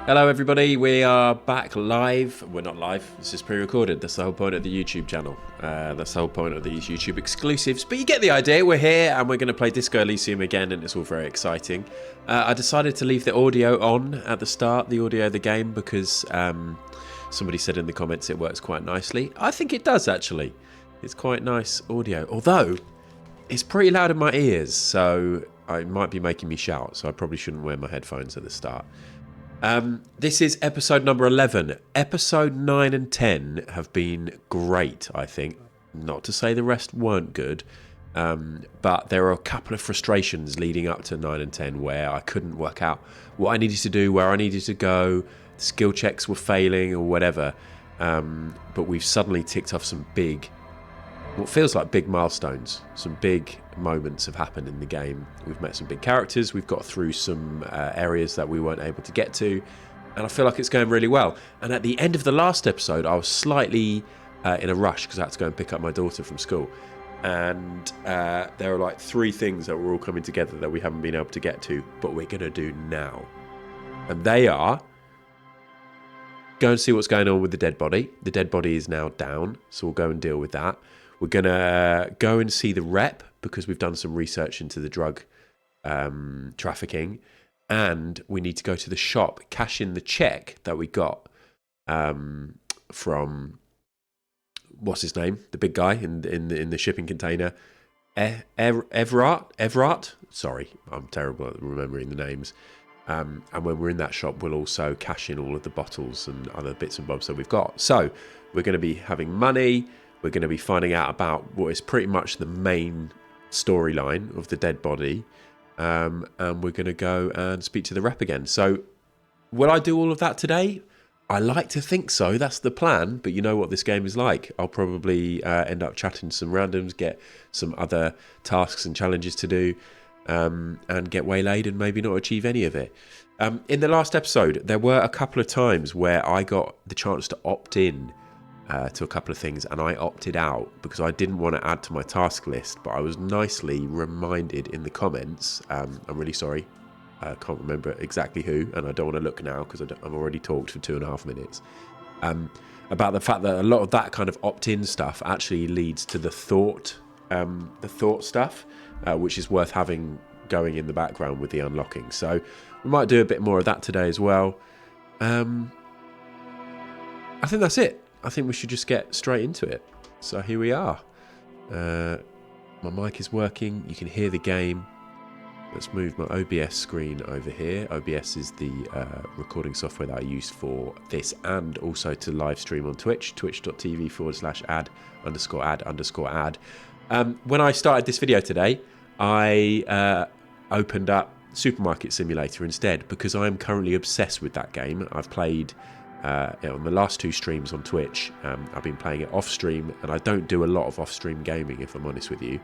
Hello everybody, we are back live. We're not live, this is pre-recorded. That's the whole point of the YouTube channel. That's the whole point of these YouTube exclusives. But you get the idea, we're here and we're going to play Disco Elysium again and it's all very exciting. I decided to leave the audio on at the start, the audio of the game, because somebody said in the comments it works quite nicely. I think it does actually. It's quite nice audio, although it's pretty loud in my ears, so it might be making me shout, so I probably shouldn't wear my headphones at the start. This is episode number 11. Episode 9 and 10 have been great, I think. Not to say the rest weren't good, but there are a couple of frustrations leading up to 9 and 10 where I couldn't work out what I needed to do, where I needed to go, skill checks were failing or whatever. But we've suddenly ticked off some big, what feels like big milestones. Some big moments have happened in the game. We've met some big characters. We've got through some areas that we weren't able to get to. And I feel like it's going really well. And at the end of the last episode, I was slightly in a rush because I had to go and pick up my daughter from school. And there are like 3 things that were all coming together that we haven't been able to get to, but we're going to do now. And they are: go and see what's going on with the dead body. The dead body is now down, so we'll go and deal with that. We're going to go and see the rep because we've done some research into the drug trafficking. And we need to go to the shop, cash in the check that we got from, what's his name? The big guy in the shipping container. Everett? Sorry, I'm terrible at remembering the names. And when we're in that shop, we'll also cash in all of the bottles and other bits and bobs that we've got. So we're going to be having money. We're going to be finding out about what is pretty much the main storyline of the dead body. And we're going to go and speak to the rep again. So will I do all of that today? I like to think so. That's the plan. But you know what this game is like. I'll probably end up chatting to some randoms, get some other tasks and challenges to do, and get waylaid and maybe not achieve any of it. In the last episode, there were a couple of times where I got the chance to opt in to a couple of things, and I opted out because I didn't want to add to my task list, but I was nicely reminded in the comments. I'm really sorry, I can't remember exactly who, and I don't want to look now because I've already talked for 2.5 minutes, about the fact that a lot of that kind of opt-in stuff actually leads to the thought stuff, which is worth having going in the background with the unlocking. So we might do a bit more of that today as well. I think that's it. I think we should just get straight into it. So here we are. My mic is working. You can hear the game. Let's move my OBS screen over here. OBS is the recording software that I use for this and also to live stream on Twitch. Twitch.tv/ad_ad_ad. When I started this video today, I opened up Supermarket Simulator instead because I am currently obsessed with that game. I've played on the last 2 streams on Twitch. I've been playing it off stream, and I don't do a lot of off stream gaming, if I'm honest with you.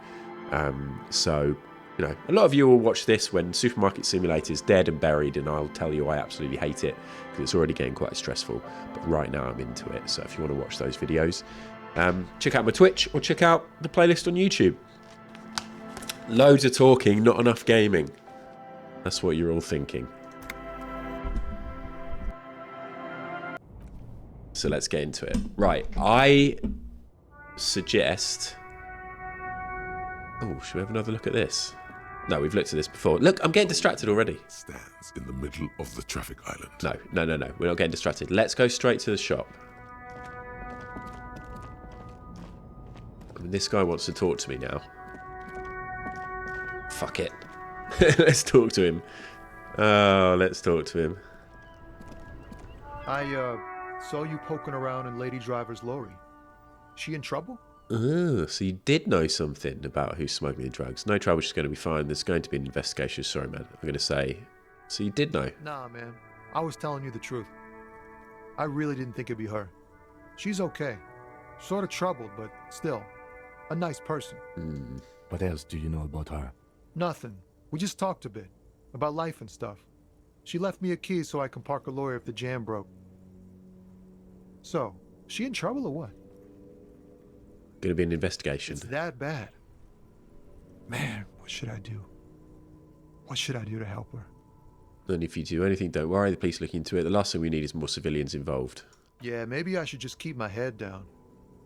So, you know, a lot of you will watch this when Supermarket Simulator is dead and buried, and I'll tell you I absolutely hate it because it's already getting quite stressful. But right now I'm into it. So if you want to watch those videos, check out my Twitch or check out the playlist on YouTube. Loads of talking, not enough gaming. That's what you're all thinking. So let's get into it. Right, I suggest... Oh, should we have another look at this? No, we've looked at this before. Look, I'm getting distracted already. Stands in the middle of the traffic island. No. We're not getting distracted. Let's go straight to the shop. I mean, this guy wants to talk to me now. Fuck it. Let's talk to him. Oh, let's talk to him. I saw you poking around in Lady Driver's lorry. She in trouble? Oh, so you did know something about who's smuggling drugs. No trouble, she's going to be fine. There's going to be an investigation. Sorry, man. I'm going to say. So you did know? Nah, man. I was telling you the truth. I really didn't think it'd be her. She's okay. Sort of troubled, but still. A nice person. What else do you know about her? Nothing. We just talked a bit. About life and stuff. She left me a key so I can park a lorry if the jam broke. So, she in trouble or what? Going to be an investigation. It's that bad. Man, what should I do? What should I do to help her? And if you do anything, don't worry. The police look into it. The last thing we need is more civilians involved. Yeah, maybe I should just keep my head down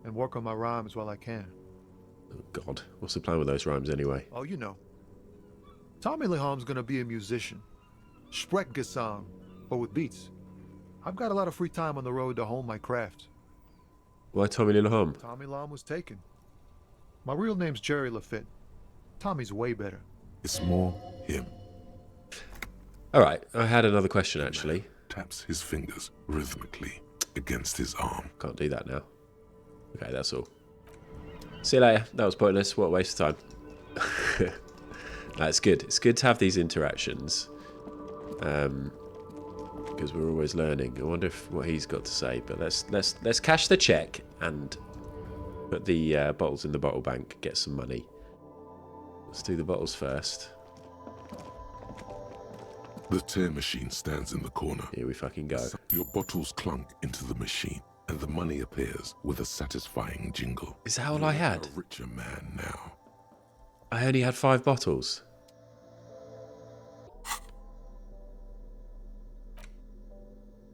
and work on my rhymes while I can. Oh, God. What's the plan with those rhymes anyway? Oh, you know. Tommy Leham's gonna be a musician. Sprechgesang, but with beats. I've got a lot of free time on the road to hone my craft. Why Tommy Lilleham? Tommy Lam was taken. My real name's Jerry Lafitte. Tommy's way better. It's more him. Alright, I had another question actually. Taps his fingers rhythmically against his arm. Can't do that now. Okay, that's all. See you later. That was pointless. What a waste of time. That's good. It's good to have these interactions. Because we're always learning. I wonder what he's got to say. But let's cash the check and put the bottles in the bottle bank. Get some money. Let's do the bottles first. The tear machine stands in the corner. Here we fucking go. Your bottles clunk into the machine, and the money appears with a satisfying jingle. Is that all I had? A richer man now. I only had 5 bottles.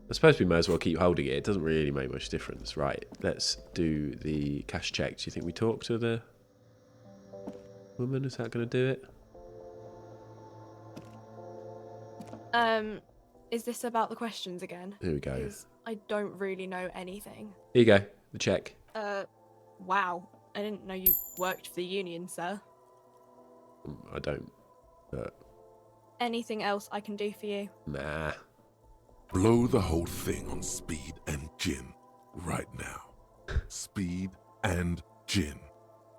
I suppose we may as well keep holding it. It doesn't really make much difference. Right, let's do the cash check. Do you think we talk to the woman? Is that going to do it? Is this about the questions again? Here we go. 'Cause I don't really know anything. Here you go. The check. Wow. I didn't know you worked for the union, sir. I don't. Anything else I can do for you? Nah. Blow the whole thing on speed and gin right now. Speed and gin.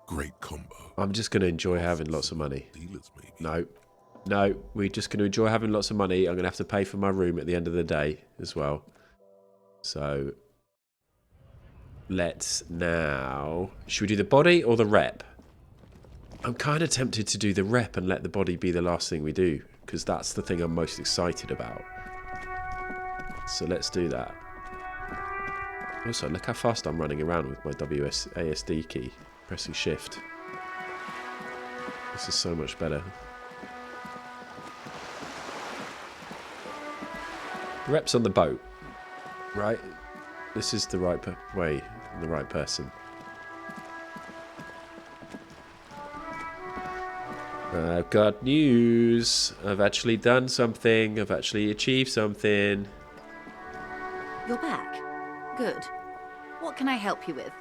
Great combo. I'm just going to enjoy having lots of money. Dealers, maybe. No, we're just going to enjoy having lots of money. I'm going to have to pay for my room at the end of the day as well. So, let's now... Should we do the body or the rep? I'm kind of tempted to do the rep and let the body be the last thing we do, because that's the thing I'm most excited about. So let's do that. Also, look how fast I'm running around with my WASD key, pressing shift. This is so much better. Reps on the boat, right? This is the right way, the right person. I've got news. I've actually done something. I've actually achieved something. You're back. Good. What can I help you with?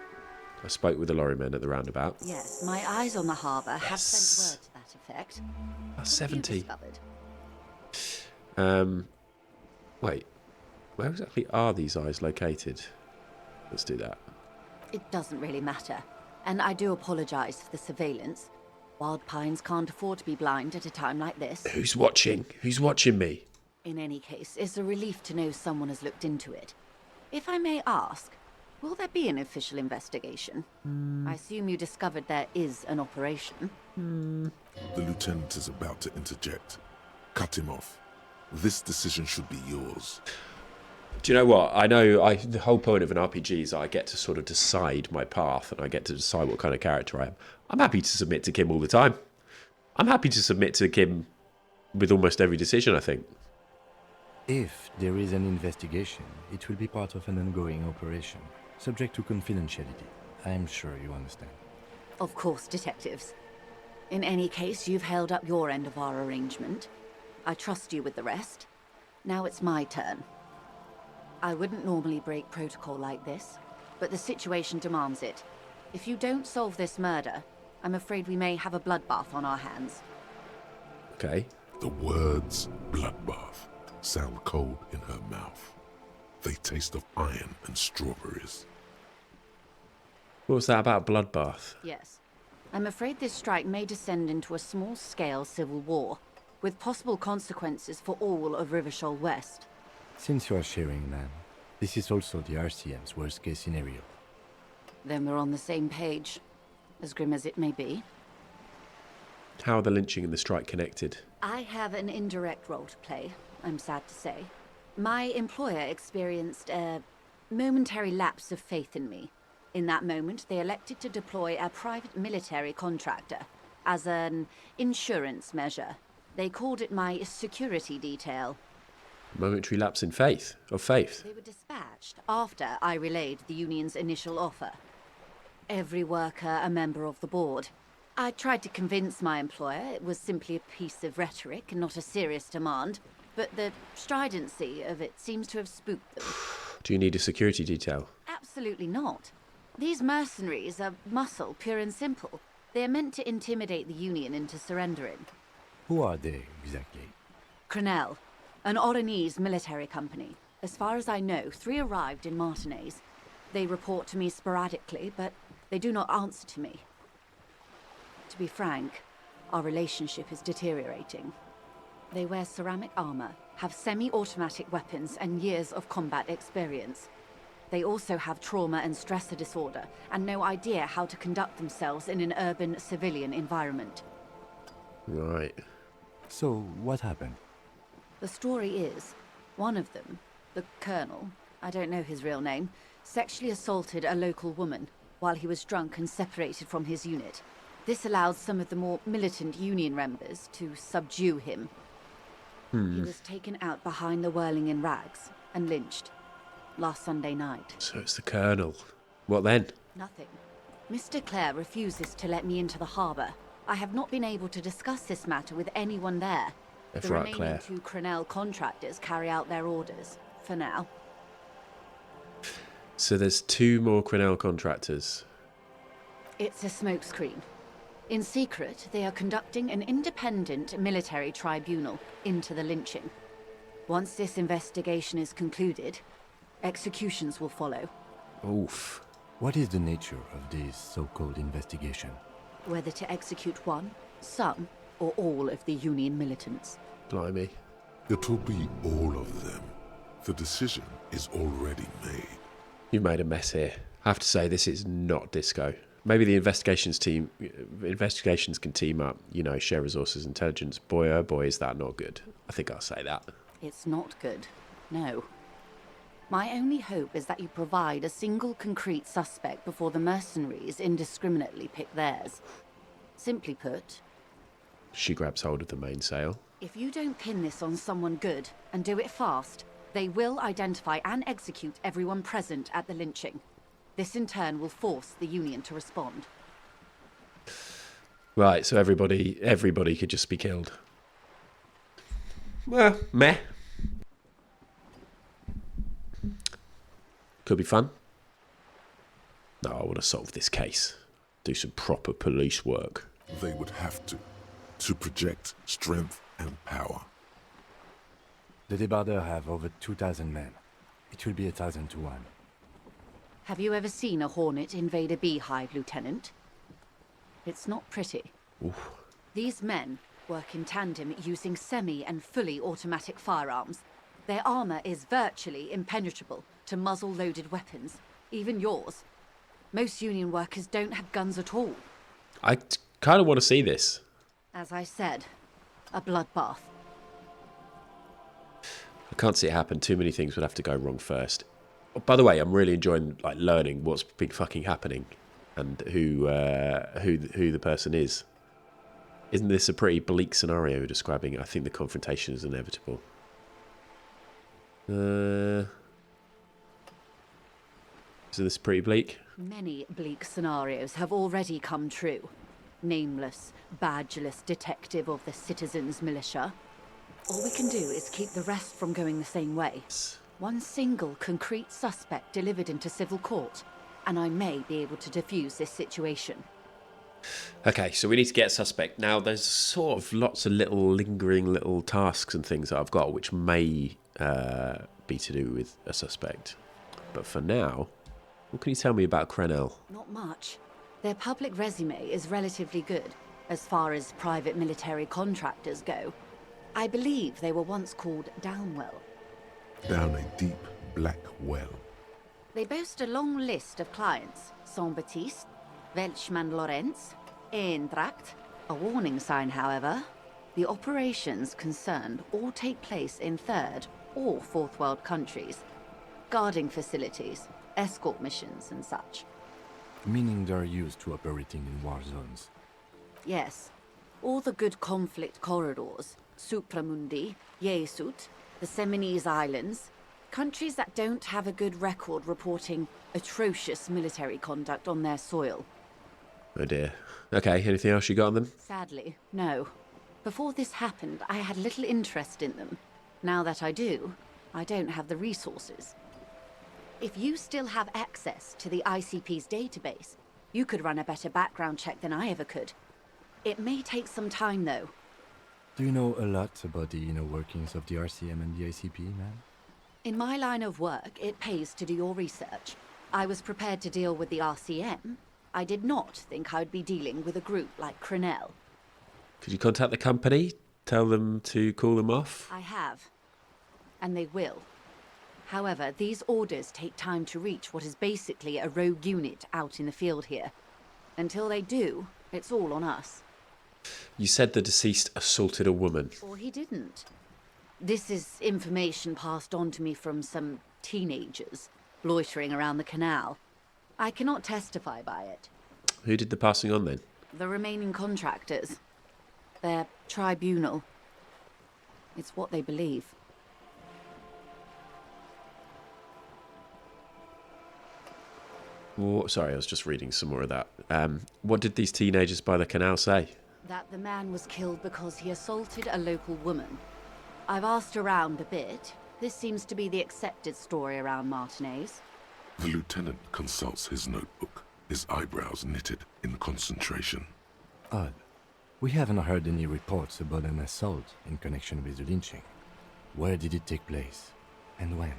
I spoke with the lorryman at the roundabout. Yes, my eyes on the harbour have Yes. sent word to that effect. That's What have you 70. discovered? Wait. Where exactly are these eyes located? Let's do that. It doesn't really matter. And I do apologise for the surveillance. Wild Pines can't afford to be blind at a time like this. Who's watching? Who's watching me? In any case, it's a relief to know someone has looked into it. If I may ask, will there be an official investigation? I assume you discovered there is an operation. The lieutenant is about to interject. Cut him off. This decision should be yours. Do you know what? I know the whole point of an RPG is I get to sort of decide my path and I get to decide what kind of character I am. I'm happy to submit to Kim all the time. I'm happy to submit to Kim with almost every decision, I think. If there is an investigation, it will be part of an ongoing operation, subject to confidentiality. I'm sure you understand. Of course, detectives. In any case, you've held up your end of our arrangement. I trust you with the rest. Now it's my turn. I wouldn't normally break protocol like this, but the situation demands it. If you don't solve this murder, I'm afraid we may have a bloodbath on our hands. Okay. The words bloodbath sound cold in her mouth. They taste of iron and strawberries. What was that about bloodbath? Yes. I'm afraid this strike may descend into a small-scale civil war, with possible consequences for all of Rivershoal West. Since you are sharing land, this is also the RCM's worst-case scenario. Then we're on the same page, as grim as it may be. How are the lynching and the strike connected? I have an indirect role to play, I'm sad to say. My employer experienced a momentary lapse of faith in me. In that moment, they elected to deploy a private military contractor as an insurance measure. They called it my security detail. Momentary lapse in faith. Of faith. They were dispatched after I relayed the union's initial offer. Every worker a member of the board. I tried to convince my employer it was simply a piece of rhetoric and not a serious demand, but the stridency of it seems to have spooked them. Do you need a security detail? Absolutely not. These mercenaries are muscle, pure and simple. They are meant to intimidate the Union into surrendering. Who are they, exactly? Crenell, an Oranese military company. As far as I know, 3 arrived in Martinez. They report to me sporadically, but they do not answer to me. To be frank, our relationship is deteriorating. They wear ceramic armor, have semi-automatic weapons, and years of combat experience. They also have trauma and stressor disorder, and no idea how to conduct themselves in an urban civilian environment. Right. So, what happened? The story is, one of them, the Colonel, I don't know his real name, sexually assaulted a local woman while he was drunk and separated from his unit. This allowed some of the more militant Union members to subdue him. He was taken out behind the whirling in rags and lynched last Sunday night. So it's the Colonel. What then? Nothing. Mr. Clare refuses to let me into the harbour. I have not been able to discuss this matter with anyone there. That's The right, remaining Claire. 2 Crenell contractors carry out their orders, for now. So there's 2 more Crenell contractors. It's a smokescreen. In secret, they are conducting an independent military tribunal into the lynching. Once this investigation is concluded, executions will follow. Oof. What is the nature of this so-called investigation? Whether to execute one, some, or all of the Union militants. Blimey. It'll be all of them. The decision is already made. You've made a mess here. I have to say, this is not Disco. Maybe the investigations can team up, you know, share resources, intelligence. Boy, oh boy, is that not good. I think I'll say that. It's not good. No. My only hope is that you provide a single concrete suspect before the mercenaries indiscriminately pick theirs. Simply put, She grabs hold of the mainsail. if you don't pin this on someone good, and do it fast, they will identify and execute everyone present at the lynching. This in turn will force the Union to respond. Right, so everybody could just be killed. Well, meh. Could be fun. No, I want to solve this case. Do some proper police work. They would have to project strength and power. The Debardeurs have over 2,000 men. It will be 1,000 to 1. Have you ever seen a Hornet invade a beehive, Lieutenant? It's not pretty. Oof. These men work in tandem using semi and fully automatic firearms. Their armor is virtually impenetrable to muzzle-loaded weapons, even yours. Most Union workers don't have guns at all. I kind of want to see this. As I said, a bloodbath. I can't see it happen. Too many things would have to go wrong first. Oh, by the way, I'm really enjoying learning what's been fucking happening and who the person is. Isn't this a pretty bleak scenario describing? I think the confrontation is inevitable. Isn't this pretty bleak? Many bleak scenarios have already come true. Nameless, badgeless detective of the citizens' militia. All we can do is keep the rest from going the same way. One single concrete suspect delivered into civil court, and I may be able to defuse this situation. Okay, so we need to get a suspect. Now, there's sort of lots of little lingering little tasks and things that I've got which may be to do with a suspect. But for now, what can you tell me about Crenell? Not much. Their public resume is relatively good, as far as private military contractors go. I believe they were once called Downwell. Down a deep black well. They boast a long list of clients. Saint-Baptiste, Welchman Lorenz, Eintracht. A warning sign, however. The operations concerned all take place in third or fourth world countries. Guarding facilities, escort missions and such. Meaning they're used to operating in war zones. Yes. All the good conflict corridors, Supramundi, Yesut, the Seminoles Islands, countries that don't have a good record reporting atrocious military conduct on their soil. Oh dear. Okay, anything else you got on them? Sadly, no. Before this happened, I had little interest in them. Now that I do, I don't have the resources. If you still have access to the ICP's database, you could run a better background check than I ever could. It may take some time, though. Do you know a lot about the inner workings of the RCM and the ICP, man? In my line of work, it pays to do your research. I was prepared to deal with the RCM. I did not think I'd be dealing with a group like Crenell. Could you contact the company? Tell them to call them off? I have. And they will. However, these orders take time to reach what is basically a rogue unit out in the field here. Until they do, it's all on us. You said the deceased assaulted a woman. Or he didn't. This is information passed on to me from some teenagers loitering around the canal. I cannot testify by it. Who did the passing on then? The remaining contractors. Their tribunal. It's what they believe. Well, sorry, I was just reading some more of that. What did these teenagers by the canal say? That the man was killed because he assaulted a local woman. I've asked around a bit. This seems to be the accepted story around Martinez. The lieutenant consults his notebook, his eyebrows knitted in concentration. Odd. We haven't heard any reports about an assault in connection with the lynching. Where did it take place? And when?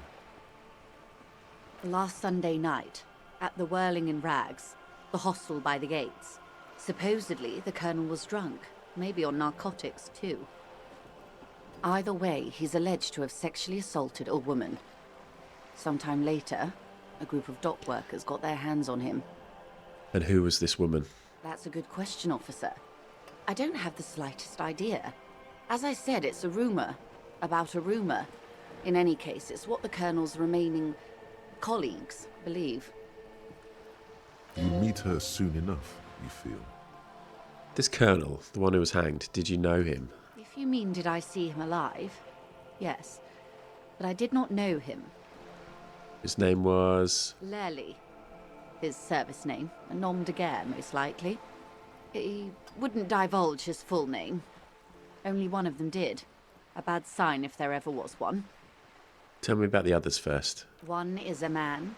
Last Sunday night, at the Whirling in Rags, the hostel by the gates. Supposedly, the colonel was drunk, maybe on narcotics too. Either way, he's alleged to have sexually assaulted a woman. Sometime later, a group of dock workers got their hands on him. And who was this woman? That's a good question, officer. I don't have the slightest idea. As I said, it's a rumor. About a rumor. In any case, it's what the colonel's remaining colleagues believe. You meet her soon enough, you feel. This colonel, the one who was hanged, did you know him? If you mean did I see him alive? Yes. But I did not know him. His name was... Lely. His service name. A nom de guerre, most likely. He wouldn't divulge his full name. Only one of them did. A bad sign if there ever was one. Tell me about the others first. One is a man.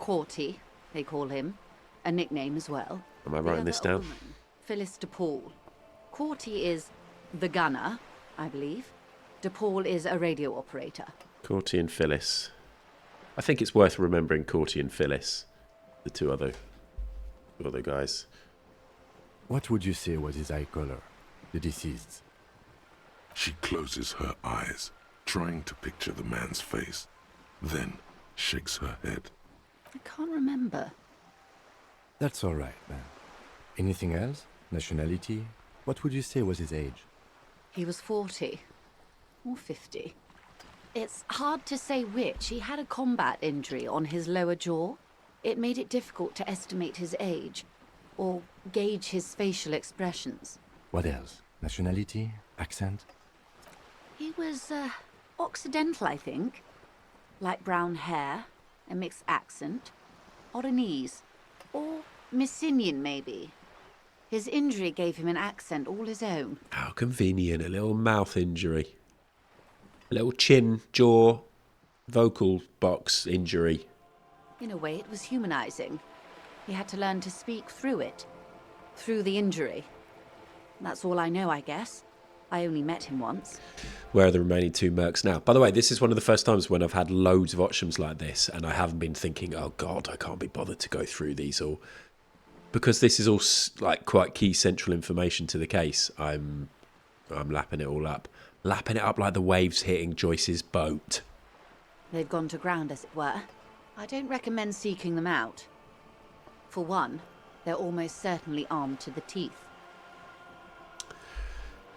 Corty, they call him. A nickname as well. Am I The writing this other a down? woman, Phyllis DePaul. Corty is the gunner, I believe. DePaul is a radio operator. Corty and Phyllis. I think it's worth remembering Corty and Phyllis. The two other guys. What would you say was his eye color? The deceased's? She closes her eyes, trying to picture the man's face, then shakes her head. I can't remember. That's all right, man. Anything else? Nationality? What would you say was his age? He was 40. Or 50. It's hard to say which. He had a combat injury on his lower jaw. It made it difficult to estimate his age, or gauge his facial expressions. What else? Nationality? Accent? He was, Occidental, I think. Light brown hair, a mixed accent, Oranese, or Messinian, maybe. His injury gave him an accent all his own. How convenient, a little mouth injury. A little chin, jaw, vocal box injury. In a way, it was humanizing. He had to learn to speak through it. Through the injury. That's all I know, I guess. I only met him once. Where are the remaining two mercs now? By the way, this is one of the first times when I've had loads of options like this, and I haven't been thinking, oh God, I can't be bothered to go through these all. Because this is all like quite key central information to the case, I'm lapping it all up. Lapping it up like the waves hitting Joyce's boat. They've gone to ground, as it were. I don't recommend seeking them out. For one, they're almost certainly armed to the teeth.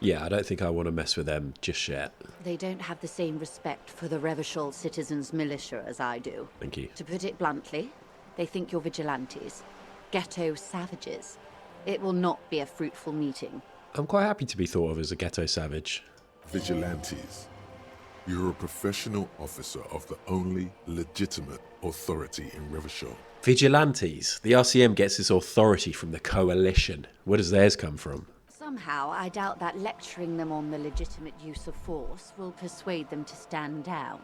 Yeah, I don't think I want to mess with them just yet. They don't have the same respect for the Revachol citizens' militia as I do. Thank you. To put it bluntly, they think you're vigilantes. Ghetto savages. It will not be a fruitful meeting. I'm quite happy to be thought of as a ghetto savage. Vigilantes. You're a professional officer of the only legitimate authority in Revachol. Vigilantes. The RCM gets its authority from the Coalition. Where does theirs come from? Somehow, I doubt that lecturing them on the legitimate use of force will persuade them to stand down.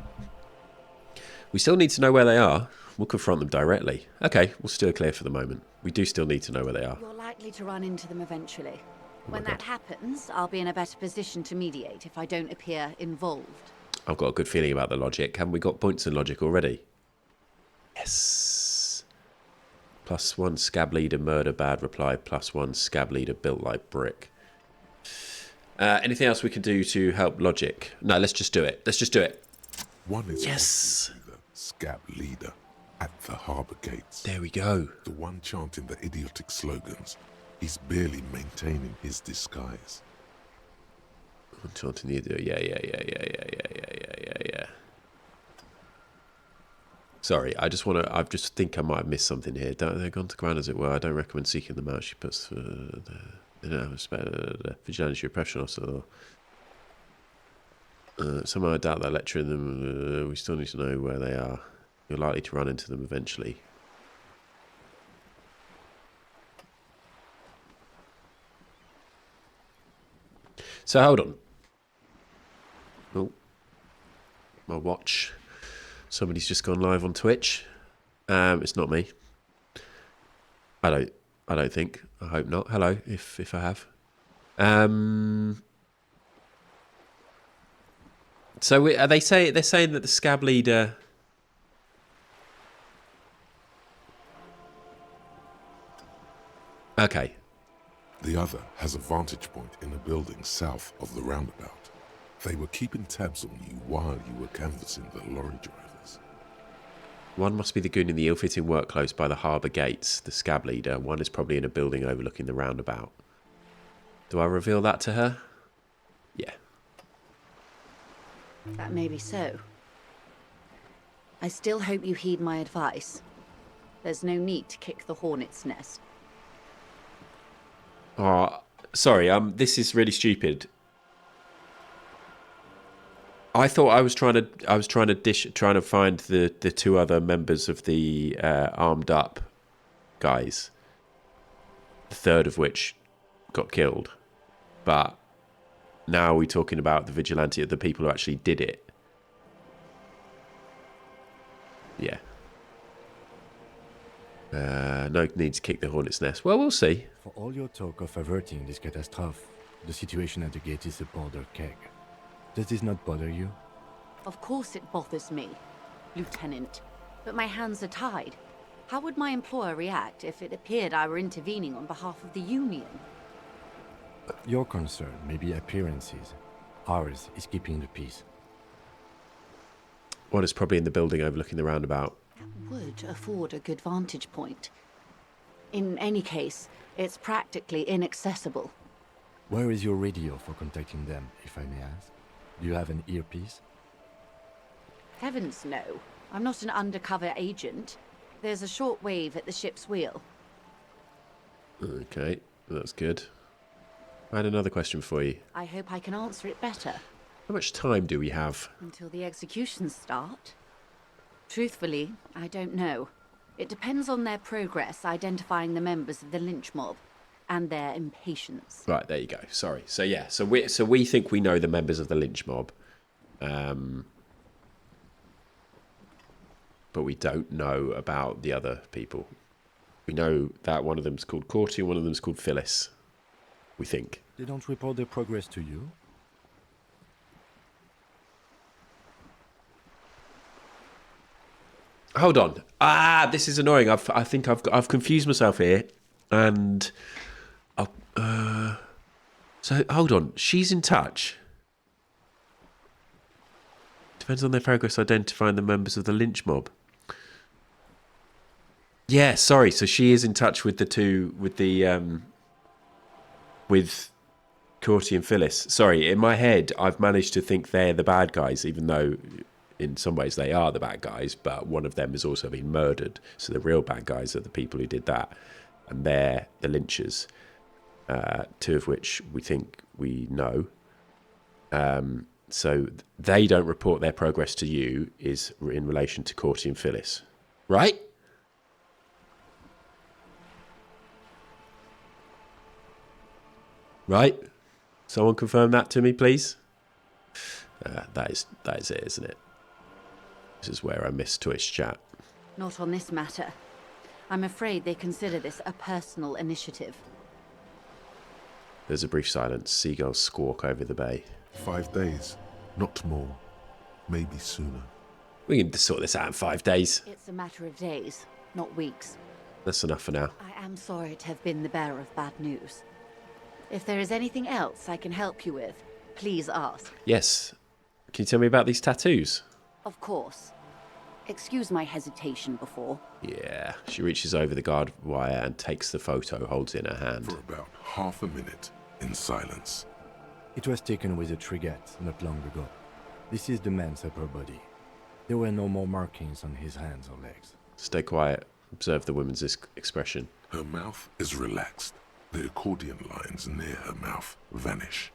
We still need to know where they are. We'll confront them directly. Okay, we'll steer clear for the moment. We do still need to know where they are. You're likely to run into them eventually. Oh When that happens, I'll be in a better position to mediate if I don't appear involved. I've got a good feeling about the logic. Haven't we got points in logic already? Yes. +1 scab leader murder bad reply. +1 scab leader built like brick. Anything else we can do to help logic? No, let's just do it. Let's just do it. One is Yes. obviously the scab leader at the harbour gates. There we go. The one chanting the idiotic slogans. He's barely maintaining his disguise. Chanting the yeah. Sorry, I just want to. I just think I might have missed something here. They're gone to ground as it were. I don't recommend seeking them out. She puts vigilante repression officer. Somehow I doubt that lecturing them. We still need to know where they are. You're likely to run into them eventually. So hold on. Oh, my watch. Somebody's just gone live on Twitch. It's not me. I don't think. I hope not. Hello, if I have. So they're saying that the scab leader. Okay. The other has a vantage point in a building south of the roundabout. They were keeping tabs on you while you were canvassing the lorry drivers. One must be the goon in the ill-fitting work close by the harbour gates, the scab leader. One is probably in a building overlooking the roundabout. Do I reveal that to her? Yeah. That may be so. I still hope you heed my advice. There's no need to kick the hornet's nest. Oh, sorry. This is really stupid. I thought I was trying to find the two other members of the armed up guys. The third of which got killed, but now we're talking about the vigilante of the people who actually did it. Yeah. No need to kick the hornet's nest. Well, we'll see. For all your talk of averting this catastrophe, the situation at the gate is a powder keg. Does this not bother you? Of course it bothers me, Lieutenant. But my hands are tied. How would my employer react if it appeared I were intervening on behalf of the Union? Your concern may be appearances. Ours is keeping the peace. One is probably in the building overlooking the roundabout. That would afford a good vantage point. In any case, it's practically inaccessible. Where is your radio for contacting them, if I may ask? Do you have an earpiece? Heavens no. I'm not an undercover agent. There's a short wave at the ship's wheel. Okay, that's good. I had another question for you. I hope I can answer it better. How much time do we have? Until the executions start? Truthfully, I don't know. It depends on their progress identifying the members of the lynch mob and their impatience. Right, there you go. Sorry. So yeah, so we think we know the members of the lynch mob, but we don't know about the other people. We know that one of them's called Corty and one of them's called Phyllis. We think. They don't report their progress to you? Hold on. This is annoying. I think I've confused myself here, and so hold on. She's in touch. Depends on their progress identifying the members of the lynch mob. Yeah, sorry. So she is in touch with with Corty and Phyllis. Sorry, in my head, I've managed to think they're the bad guys, even though in some ways they are the bad guys, but one of them has also been murdered. So the real bad guys are the people who did that, and they're the lynchers, two of which we think we know. So they don't report their progress to you is in relation to Corty and Phyllis, right? Right? Someone confirm that to me, please. That is it, isn't it? This is where I missed Twitch chat. Not on this matter. I'm afraid they consider this a personal initiative. There's a brief silence. Seagulls squawk over the bay. 5 days, not more. Maybe sooner. We can sort this out in 5 days. It's a matter of days, not weeks. That's enough for now. I am sorry to have been the bearer of bad news. If there is anything else I can help you with, please ask. Yes. Can you tell me about these tattoos? Of course. Excuse my hesitation before. Yeah. She reaches over the guard wire and takes the photo, holds it in her hand. For about half a minute, in silence. It was taken with a trigette not long ago. This is the man's upper body. There were no more markings on his hands or legs. Stay quiet. Observe the woman's expression. Her mouth is relaxed. The accordion lines near her mouth vanish.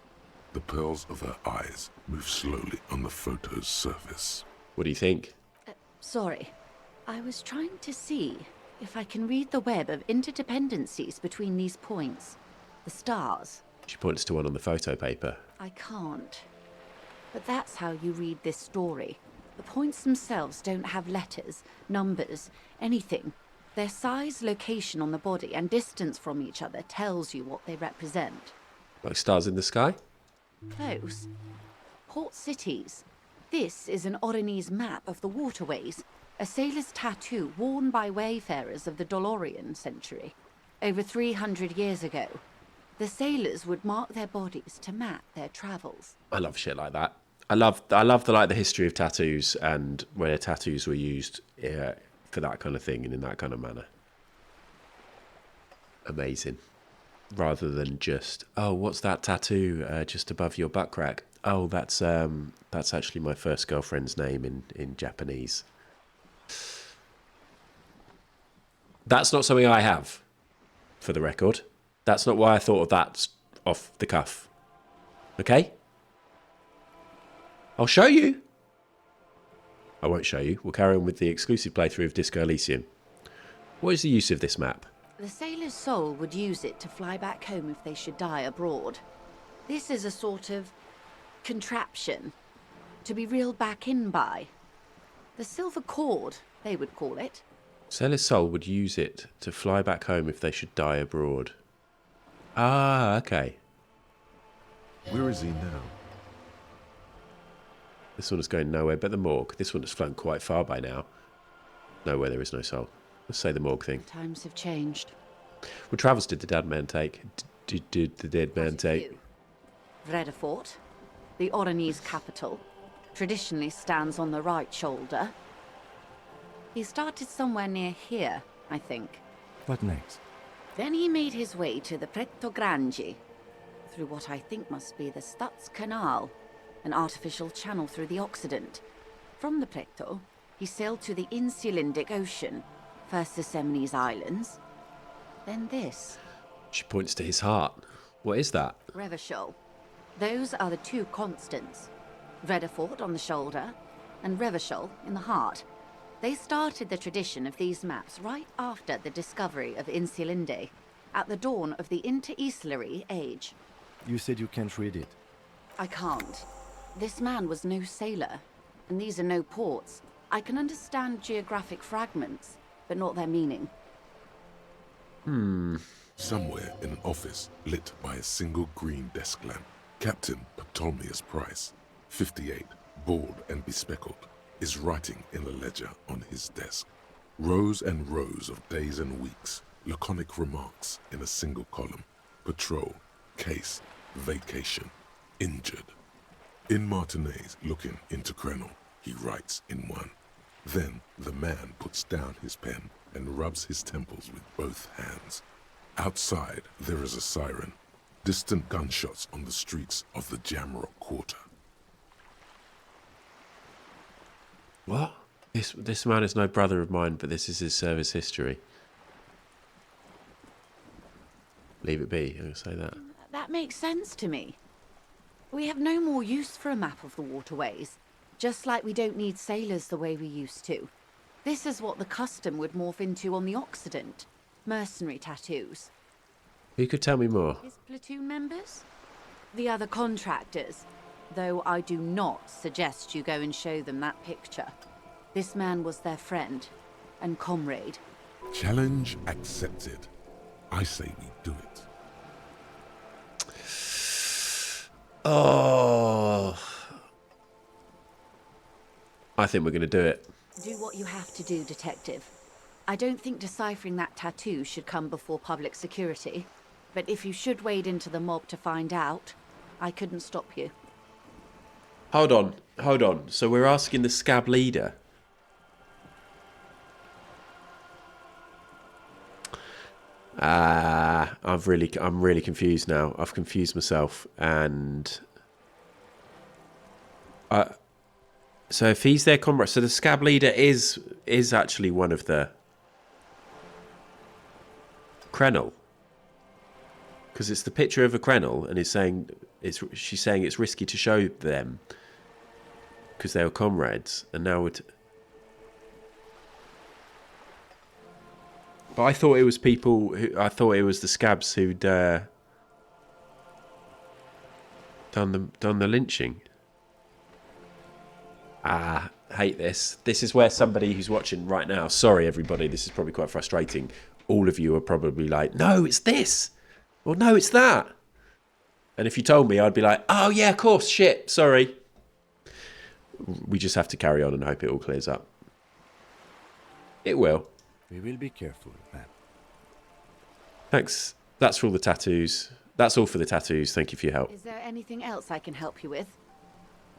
The pearls of her eyes move slowly on the photo's surface. What do you think? Sorry. I was trying to see if I can read the web of interdependencies between these points. The stars. She points to one on the photo paper. I can't. But that's how you read this story. The points themselves don't have letters, numbers, anything. Their size, location on the body, and distance from each other tells you what they represent. Like stars in the sky? Close. Port cities. This is an Oronese map of the waterways, a sailor's tattoo worn by wayfarers of the Dolorian century. Over 300 years ago, the sailors would mark their bodies to map their travels. I love shit like that. I love the history of tattoos and where tattoos were used for that kind of thing and in that kind of manner. Amazing. Rather than just, oh, what's that tattoo just above your butt crack? Oh, that's actually my first girlfriend's name in Japanese. That's not something I have, for the record. That's not why I thought of that off the cuff. Okay? I'll show you. I won't show you. We'll carry on with the exclusive playthrough of Disco Elysium. What is the use of this map? The sailor's soul would use it to fly back home if they should die abroad. This is a sort of contraption to be reeled back in by. The silver cord, they would call it. Sailor's soul would use it to fly back home if they should die abroad. Ah, okay. Where is he now? This one is going nowhere but the morgue. This one has flown quite far by now. Nowhere there is no soul. Let's say the morgue thing. Times have changed. What travels did the dead man take? Did the dead man take? Vredefort, the Oronese capital, traditionally stands on the right shoulder. He started somewhere near here, I think. What next? Then he made his way to the Pretto Grande, through what I think must be the Stutz Canal, an artificial channel through the Occident. From the Pretto, he sailed to the Insulindic Ocean, first the Semines Islands, then this. She points to his heart. What is that? Revachol. Those are the two constants. Vredefort on the shoulder, and Revachol in the heart. They started the tradition of these maps right after the discovery of Insulinde, at the dawn of the Inter-Islary Age. You said you can't read it. I can't. This man was no sailor, and these are no ports. I can understand geographic fragments, but not their meaning. Somewhere in an office lit by a single green desk lamp, Captain Ptolemaeus Price, 58, bald and bespectacled, is writing in a ledger on his desk. Rows and rows of days and weeks, laconic remarks in a single column. Patrol, case, vacation, injured. In Martinez looking into Krenel, he writes in one. Then the man puts down his pen and rubs his temples with both hands. Outside, there is a siren. Distant gunshots on the streets of the Jamrock Quarter. What? This man is no brother of mine, but this is his service history. Leave it be, I'm going to say that. That makes sense to me. We have no more use for a map of the waterways, just like we don't need sailors the way we used to. This is what the custom would morph into on the Occident. Mercenary tattoos. Who could tell me more? His platoon members? The other contractors. Though I do not suggest you go and show them that picture. This man was their friend and comrade. Challenge accepted. I say we do it. Oh. I think we're going to do it. Do what you have to do, Detective. I don't think deciphering that tattoo should come before public security. But if you should wade into the mob to find out, I couldn't stop you. Hold on. So we're asking the scab leader. I'm really confused now. I've confused myself, and so if he's their comrade, so the scab leader is actually one of the Krenel, because it's the picture of a Krenel, and she's saying it's risky to show them because they were comrades, and now it. But I thought it was I thought it was the scabs who'd done the lynching. Hate this. This is where somebody who's watching right now. Sorry, everybody. This is probably quite frustrating. All of you are probably like, "No, it's this," or "No, it's that." And if you told me, I'd be like, "Oh yeah, of course. Shit. Sorry." We just have to carry on and hope it all clears up. It will. We will be careful, man. Thanks. That's for all the tattoos. That's all for the tattoos. Thank you for your help. Is there anything else I can help you with?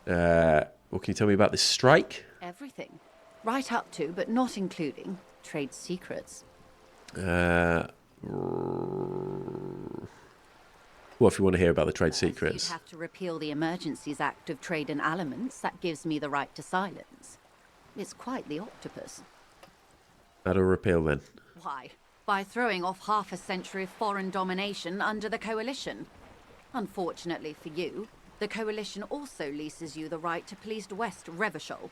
Well, can you tell me about this strike? Everything. Right up to, but not including, trade secrets. What if you want to hear about the trade secrets? You'd have to repeal the Emergencies Act of Trade in Aliments. That gives me the right to silence. It's quite the octopus. That'll repeal then. Why? By throwing off half a century of foreign domination under the Coalition. Unfortunately for you, the Coalition also leases you the right to police West Revachol.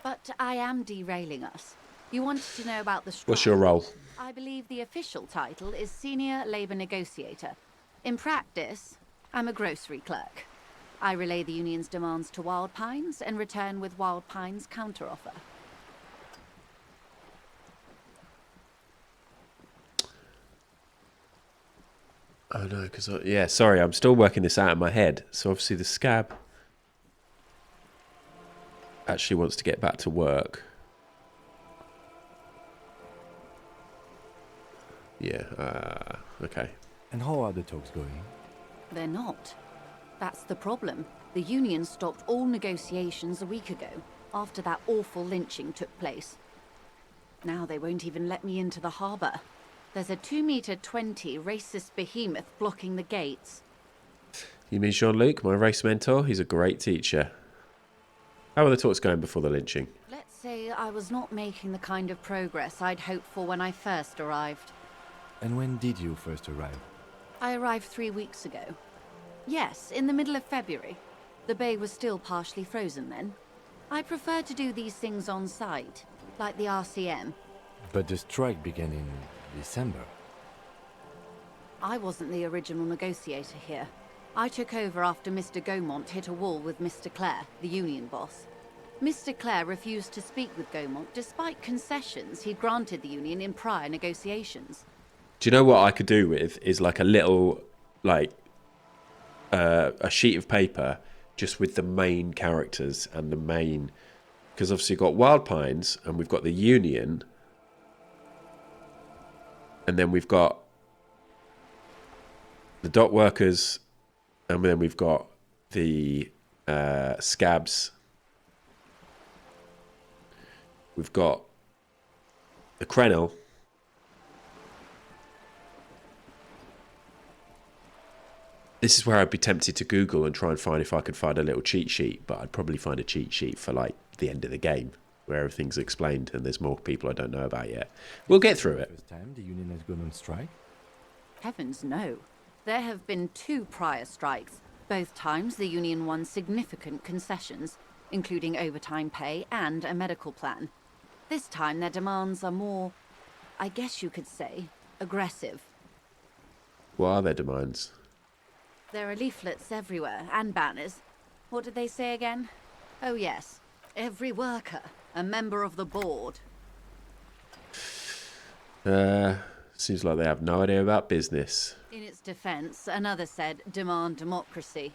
But I am derailing us. You wanted to know about the strike. What's your role? I believe the official title is Senior Labour Negotiator. In practice, I'm a grocery clerk. I relay the union's demands to Wild Pines and return with Wild Pines' counteroffer. Oh no, because sorry, I'm still working this out in my head. So obviously the scab actually wants to get back to work. Yeah, okay. And how are the talks going? They're not. That's the problem. The union stopped all negotiations a week ago, after that awful lynching took place. Now they won't even let me into the harbour. There's a 2-meter-20 racist behemoth blocking the gates. You mean Jean-Luc, my race mentor? He's a great teacher. How were the talks going before the lynching? Let's say I was not making the kind of progress I'd hoped for when I first arrived. And when did you first arrive? I arrived 3 weeks ago. Yes, in the middle of February. The bay was still partially frozen then. I prefer to do these things on site, like the RCM. But the strike began in December. I wasn't the original negotiator here. I took over after Mr. Gaumont hit a wall with Mr. Clare, the union boss. Mr. Clare refused to speak with Gaumont despite concessions he'd granted the union in prior negotiations. Do you know what I could do with is like a little, like, a sheet of paper just with the main characters and the main... Because obviously you've got Wild Pines and we've got the Union. And then we've got the dock workers. And then we've got the scabs. We've got the Krenel. This is where I'd be tempted to Google and try and find if I could find a little cheat sheet, but I'd probably find a cheat sheet for like the end of the game where everything's explained and there's more people I don't know about yet. We'll get through it. First time the union has gone on strike? Heavens no. There have been 2 prior strikes, Both times, the Union won significant concessions, including overtime pay and a medical plan. This time, their demands are more, I guess you could say, aggressive. What are their demands? There are leaflets everywhere, and banners. What did they say again? Oh yes, every worker, a member of the board. Seems like they have no idea about business. In its defense, another said, demand democracy.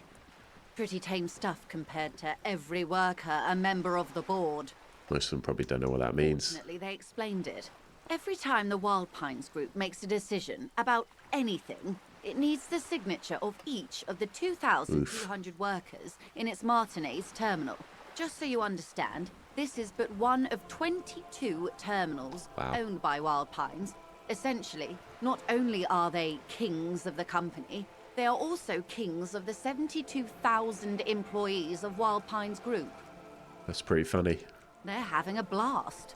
Pretty tame stuff compared to every worker, a member of the board. Most of them probably don't know what that means. Fortunately, they explained it. Every time the Wild Pines group makes a decision about anything, it needs the signature of each of the 2,200 workers in its Martinez terminal. Just so you understand, this is but one of 22 terminals owned by Wild Pines. Essentially, not only are they kings of the company, they are also kings of the 72,000 employees of Wild Pines Group. That's pretty funny. They're having a blast.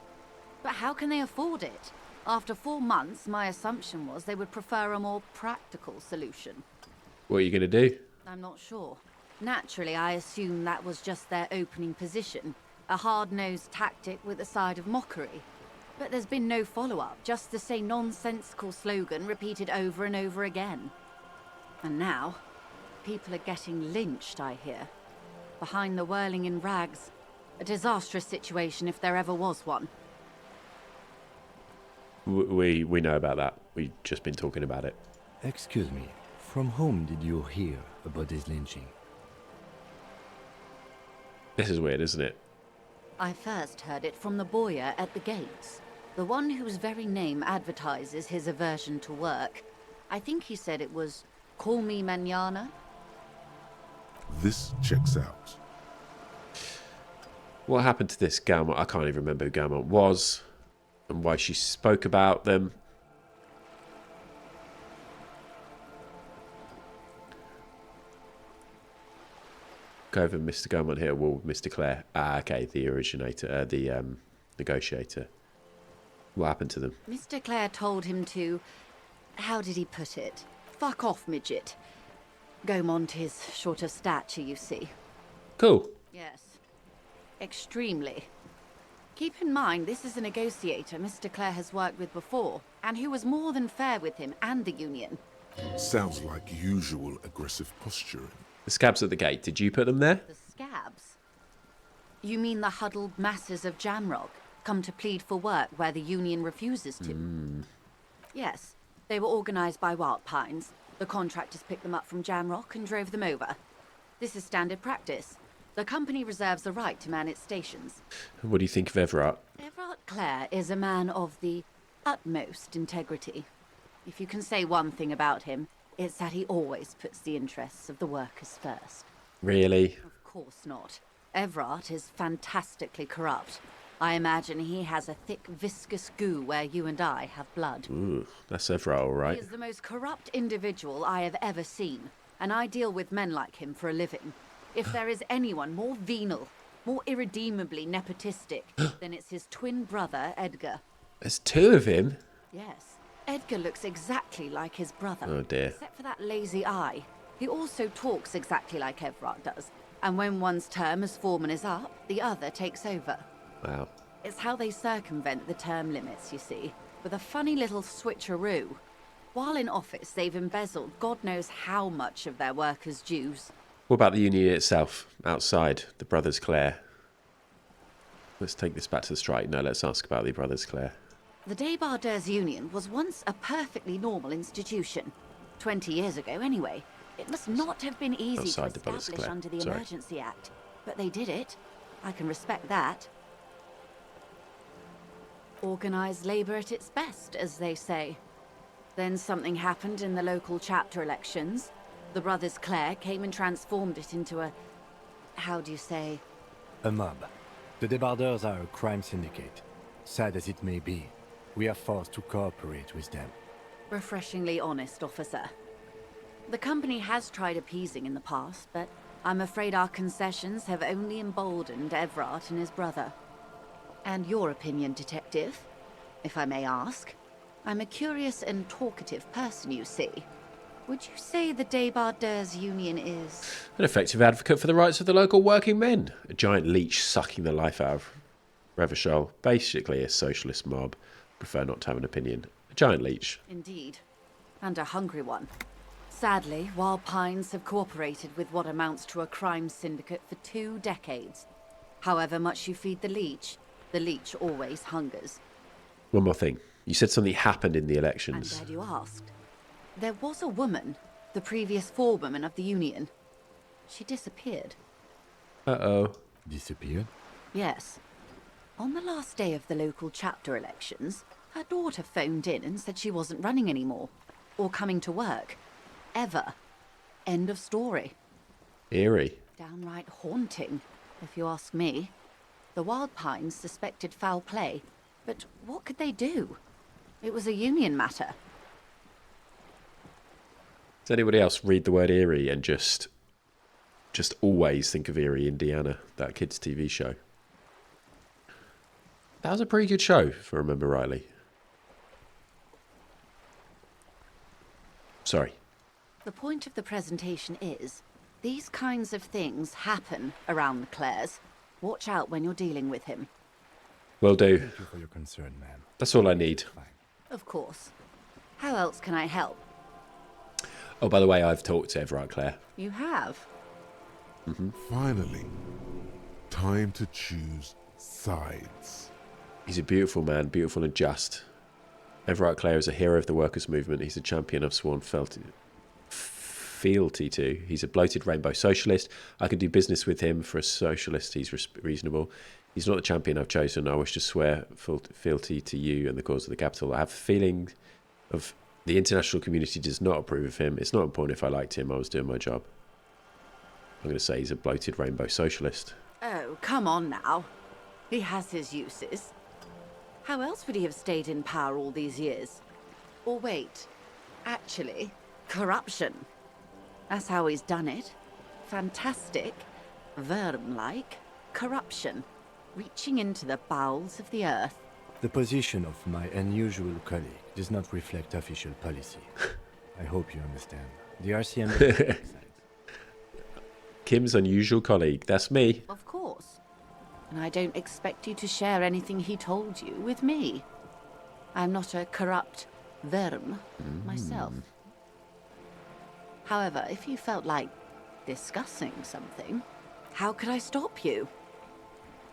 But how can they afford it? After 4 months, my assumption was they would prefer a more practical solution. What are you going to do? I'm not sure. Naturally, I assumed that was just their opening position, a hard-nosed tactic with a side of mockery. But there's been no follow-up, just the same nonsensical slogan repeated over and over again. And now, people are getting lynched, I hear. Behind the whirling in rags. A disastrous situation if there ever was one. We know about that. We've just been talking about it. Excuse me, from whom did you hear about this lynching? This is weird, isn't it? I first heard it from the bowyer at the gates. The one whose very name advertises his aversion to work. I think he said it was, "Call me mañana." This checks out. What happened to this Galmont? I can't even remember who Galmont was and why she spoke about them. Go over Mr. Galmont here. Well, Mr. Clare. Ah, okay, the originator, the negotiator. What happened to them? Mr. Clare told him to, how did he put it? Fuck off, midget. Gaumont is short of stature, you see. Cool. Yes. Extremely. Keep in mind, this is a negotiator Mr. Clare has worked with before, and who was more than fair with him and the Union. Sounds like usual aggressive posturing. The scabs at the gate. Did you put them there? The scabs? You mean the huddled masses of Jamrock, come to plead for work where the Union refuses to? Yes. They were organised by Wild Pines. The contractors picked them up from Jamrock and drove them over. This is standard practice. The company reserves the right to man its stations. What do you think of Everard? Everard Clare is a man of the utmost integrity. If you can say one thing about him, it's that he always puts the interests of the workers first. Really? Of course not. Everard is fantastically corrupt. I imagine he has a thick, viscous goo where you and I have blood. Ooh, that's Everard, all right. He is the most corrupt individual I have ever seen, and I deal with men like him for a living. If there is anyone more venal, more irredeemably nepotistic, then it's his twin brother, Edgar. There's two of him? Yes. Edgar looks exactly like his brother. Oh dear. Except for that lazy eye. He also talks exactly like Everard does. And when one's term as foreman is up, the other takes over. Wow. It's how they circumvent the term limits, you see, with a funny little switcheroo. While in office, they've embezzled God knows how much of their workers' dues. What about the union itself, outside, the Brothers Clare? Let's take this back to the strike. No, let's ask about the Brothers Clare. The Débardeurs Union was once a perfectly normal institution. 20 years ago, anyway. It must not have been easy Outside to the Brothers establish Clare. under the Sorry. Emergency Act. But they did it. I can respect that. Organised labour at its best, as they say. Then something happened in the local chapter elections. The Brothers Clare came and transformed it into a... how do you say? A mob. The Débardeurs are a crime syndicate. Sad as it may be, we are forced to cooperate with them. Refreshingly honest, officer. The company has tried appeasing in the past, but I'm afraid our concessions have only emboldened Everard and his brother. And your opinion, detective, if I may ask? I'm a curious and talkative person, you see. Would you say the Debardeurs Union is... An effective advocate for the rights of the local working men. A giant leech sucking the life out of Revachol. Basically a socialist mob. Prefer not to have an opinion. A giant leech. Indeed. And a hungry one. Sadly, Wild Pines have cooperated with what amounts to a crime syndicate for 2 decades. However much you feed the leech always hungers. One more thing. You said something happened in the I'm elections. glad you asked. There was a woman, the previous forewoman of the Union. She disappeared. Uh-oh. Disappeared? Yes. On the last day of the local chapter elections, her daughter phoned in and said she wasn't running anymore. Or coming to work. Ever. End of story. Eerie. Downright haunting, if you ask me. The Wild Pines suspected foul play, but what could they do? It was a Union matter. Does anybody else read the word eerie and just always think of Erie, Indiana, that kids' TV show? That was a pretty good show, if I remember rightly. Sorry. The point of the presentation is, these kinds of things happen around the Clares. Watch out when you're dealing with him. Will do. Thank you for your concern, ma'am. That's all I need. Of course. How else can I help? Oh, by the way, I've talked to Everard Clare. You have? Finally, time to choose sides. He's a beautiful man, beautiful and just. Everard Clare is a hero of the workers' movement. He's a champion I've sworn fealty to. He's a bloated rainbow socialist. I can do business with him. For a socialist, he's reasonable. He's not the champion I've chosen. I wish to swear fealty to you and the cause of the capital. I have a feeling of the international community does not approve of him. It's not important if I liked him. I was doing my job. I'm going to say he's a bloated rainbow socialist. Oh, come on now. He has his uses. How else would he have stayed in power all these years? Or wait, actually, corruption. That's how he's done it. Fantastic, worm-like corruption, reaching into the bowels of the earth. The position of my unusual colleague does not reflect official policy. I hope you understand. The RCM... Kim's unusual colleague. That's me. Of course. And I don't expect you to share anything he told you with me. I'm not a corrupt worm myself. However, if you felt like discussing something, how could I stop you?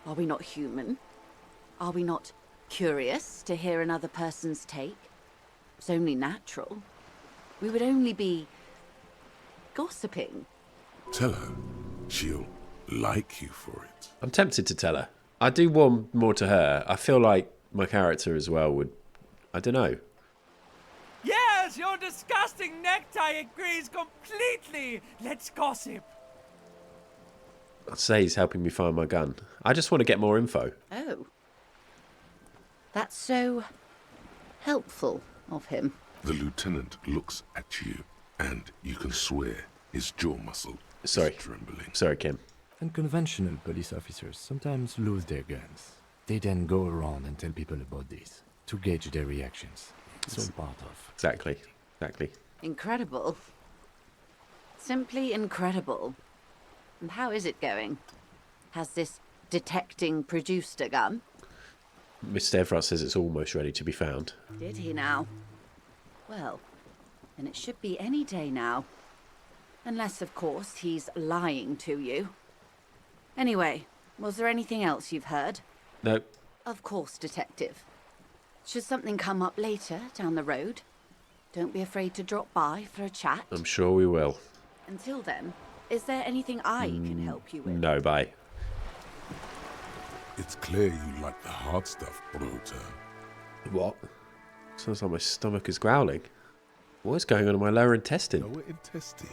Are we not human? Are we not curious to hear another person's take? It's only natural. We would only be gossiping. Tell her she'll like you for it. I'm tempted to tell her. I do want more to her. I feel like my character as well would... I don't know. Yes, your disgusting necktie agrees completely. Let's gossip. I'd say he's helping me find my gun. I just want to get more info. Oh. That's so helpful of him. The lieutenant looks at you, and you can swear his jaw muscle Sorry. is trembling. Sorry, Kim. Unconventional police officers sometimes lose their guns. They then go around and tell people about this, to gauge their reactions. It's all part of... Exactly. Incredible. Simply incredible. And how is it going? Has this detecting produced a gun? Mr. Everard says it's almost ready to be found. Did he now? Well, then it should be any day now. Unless, of course, he's lying to you. Anyway, was there anything else you've heard? No. Of course, Detective. Should something come up later, down the road, don't be afraid to drop by for a chat. I'm sure we will. Until then, is there anything I can help you with? No, bye. It's clear you like the hard stuff, Bruder. What? Sounds like my stomach is growling. What is going on in my lower intestine? Lower intestine.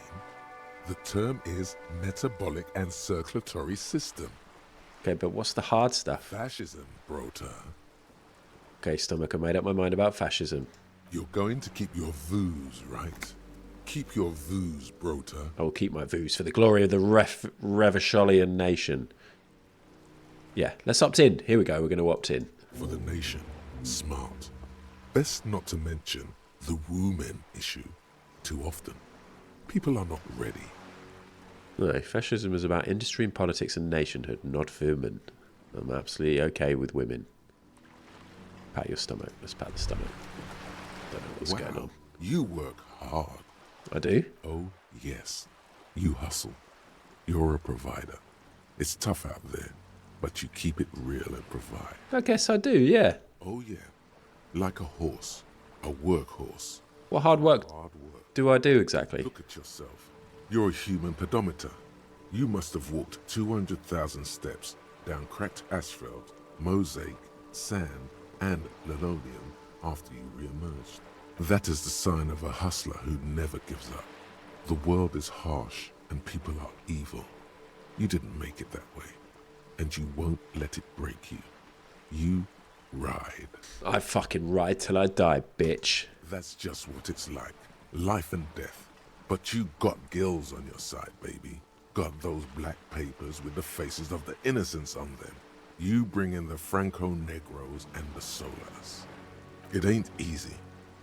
The term is metabolic and circulatory system. Okay, but what's the hard stuff? Fascism, Bruder. Okay, stomach, I made up my mind about fascism. You're going to keep your vooz, right? Keep your vooz, Bruder. I will keep my views for the glory of the Revacholian nation. Yeah, let's opt in. Here we go, we're going to opt in. For the nation. Smart. Best not to mention the woman issue too often. People are not ready. No, fascism is about industry and politics and nationhood, not women. I'm absolutely okay with women. Pat your stomach. Let's pat the stomach. Don't know what's going on. You work hard. I do? Oh, yes. You hustle. You're a provider. It's tough out there, but you keep it real and provide. I guess I do, yeah. Oh, yeah. Like a horse. A workhorse. What hard work do I do exactly? Look at yourself. You're a human pedometer. You must have walked 200,000 steps down cracked asphalt, mosaic, sand, and linoleum after you re-emerged. That is the sign of a hustler who never gives up. The world is harsh and people are evil. You didn't make it that way, and you won't let it break you. You ride. I fucking ride till I die, bitch. That's just what it's like. Life and death. But you got gills on your side, baby. Got those black papers with the faces of the innocents on them. You bring in the Franco-Negros and the Solas. It ain't easy,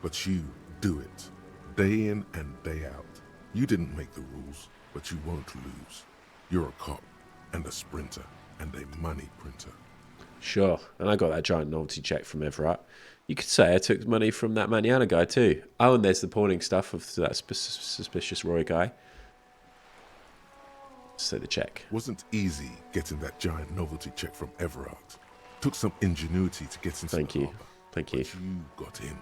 but you do it. Day in and day out. You didn't make the rules, but you won't lose. You're a cop, and a sprinter, and a money printer. Sure, and I got that giant novelty check from Everett. You could say I took money from that Maniana guy too. Oh, and there's the pawning stuff of that suspicious Roy guy. So the check. Wasn't easy getting that giant novelty check from Everett. Took some ingenuity to get into Thank the you. harbor. Thank you. But you got in,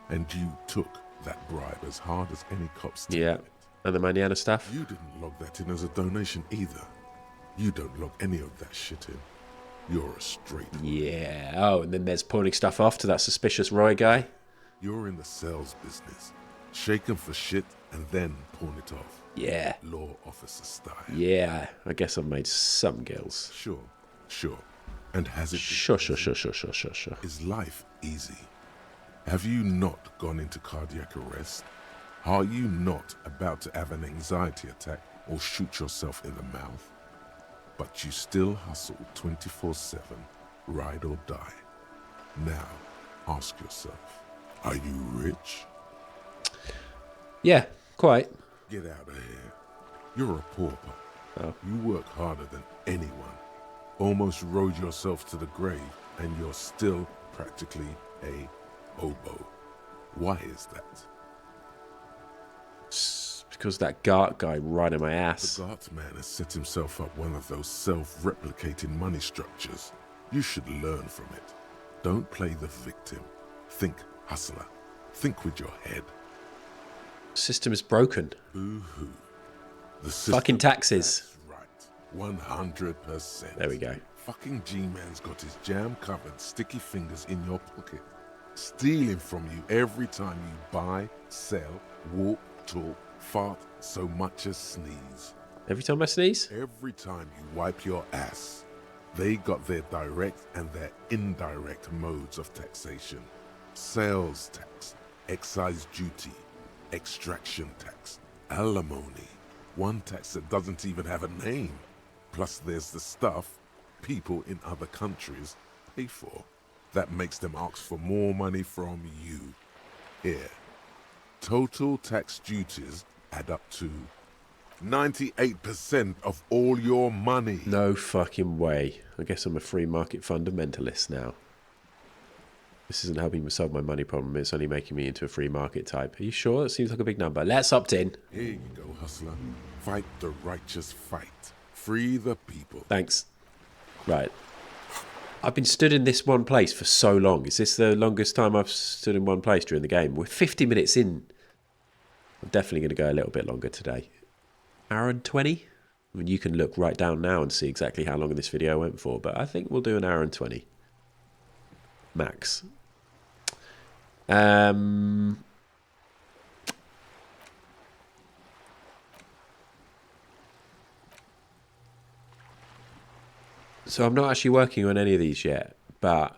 and you took that bribe as hard as any cop's taking Yeah. it. And the Maniana stuff? You didn't log that in as a donation either. You don't log any of that shit in. You're a straight. Yeah. Oh, and then there's pawning stuff off to that suspicious Roy guy. You're in the sales business. Shake 'em for shit and then pawn it off. Yeah. Law officer style. Yeah. I guess I've made some gills. Sure, sure. And has it been Sure. easy? Is life easy? Have you not gone into cardiac arrest? Are you not about to have an anxiety attack or shoot yourself in the mouth? But you still hustle 24/7, ride or die. Now, ask yourself, are you rich? Yeah, quite. Get out of here. You're a pauper. Oh. You work harder than anyone. Almost rode yourself to the grave, and you're still practically a hobo. Why is that? It's because that Gart guy riding my ass. The Gart man has set himself up one of those self-replicating money structures. You should learn from it. Don't play the victim. Think hustler. Think with your head. System is broken. Boo-hoo. The system, Fucking taxes. That's right. 100%. There we go. Fucking G-Man's got his jam-covered sticky fingers in your pocket, stealing from you every time you buy, sell, walk, talk, fart, so much as sneeze. Every time I sneeze? Every time you wipe your ass. They got their direct and their indirect modes of taxation. Sales tax, excise duty, extraction tax, alimony. One tax that doesn't even have a name. Plus there's the stuff people in other countries pay for. That makes them ask for more money from you. Here. Total tax duties add up to 98% of all your money. No fucking way. I guess I'm a free market fundamentalist now. This isn't helping me solve my money problem. It's only making me into a free market type. Are you sure? That seems like a big number. Let's opt in. Here you go, hustler. Fight the righteous fight. Free the people. Thanks. Right. I've been stood in this one place for so long. Is this the longest time I've stood in one place during the game? We're 50 minutes in. I'm definitely going to go a little bit longer today. Hour and 20? I mean, you can look right down now and see exactly how long this video went for, but I think we'll do an hour and 20. Max. So I'm not actually working on any of these yet, but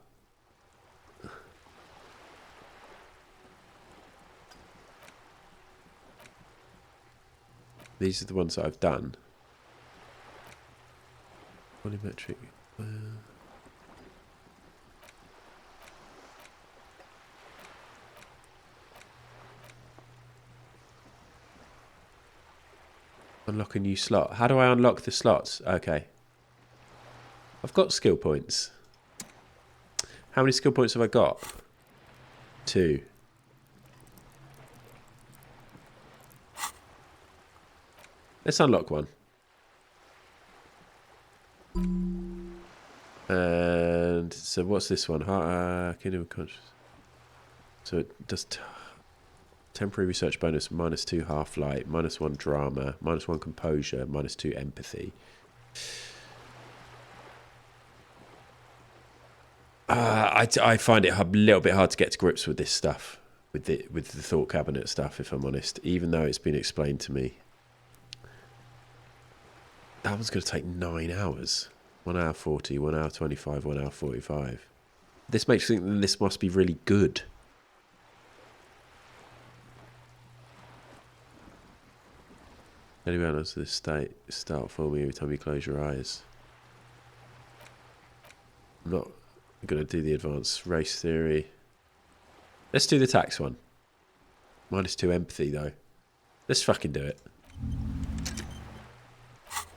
these are the ones that I've done. Volumetric. Unlock a new slot. How do I unlock the slots? Okay. I've got skill points. How many skill points have I got? 2. Let's unlock one. And so what's this one? Kingdom of Conscious. So it does temporary research bonus, -2 half-light, -1 drama, -1 composure, -2 empathy. I find it a little bit hard to get to grips with this stuff, with the thought cabinet stuff, if I'm honest, even though it's been explained to me. That one's going to take 9 hours. 1 hour 40, 1 hour 25, 1 hour 45. This makes me think that this must be really good. Anyone else this state start forming every time you close your eyes. I'm not going to do the advanced race theory. Let's do the tax one. -2 empathy though. Let's fucking do it.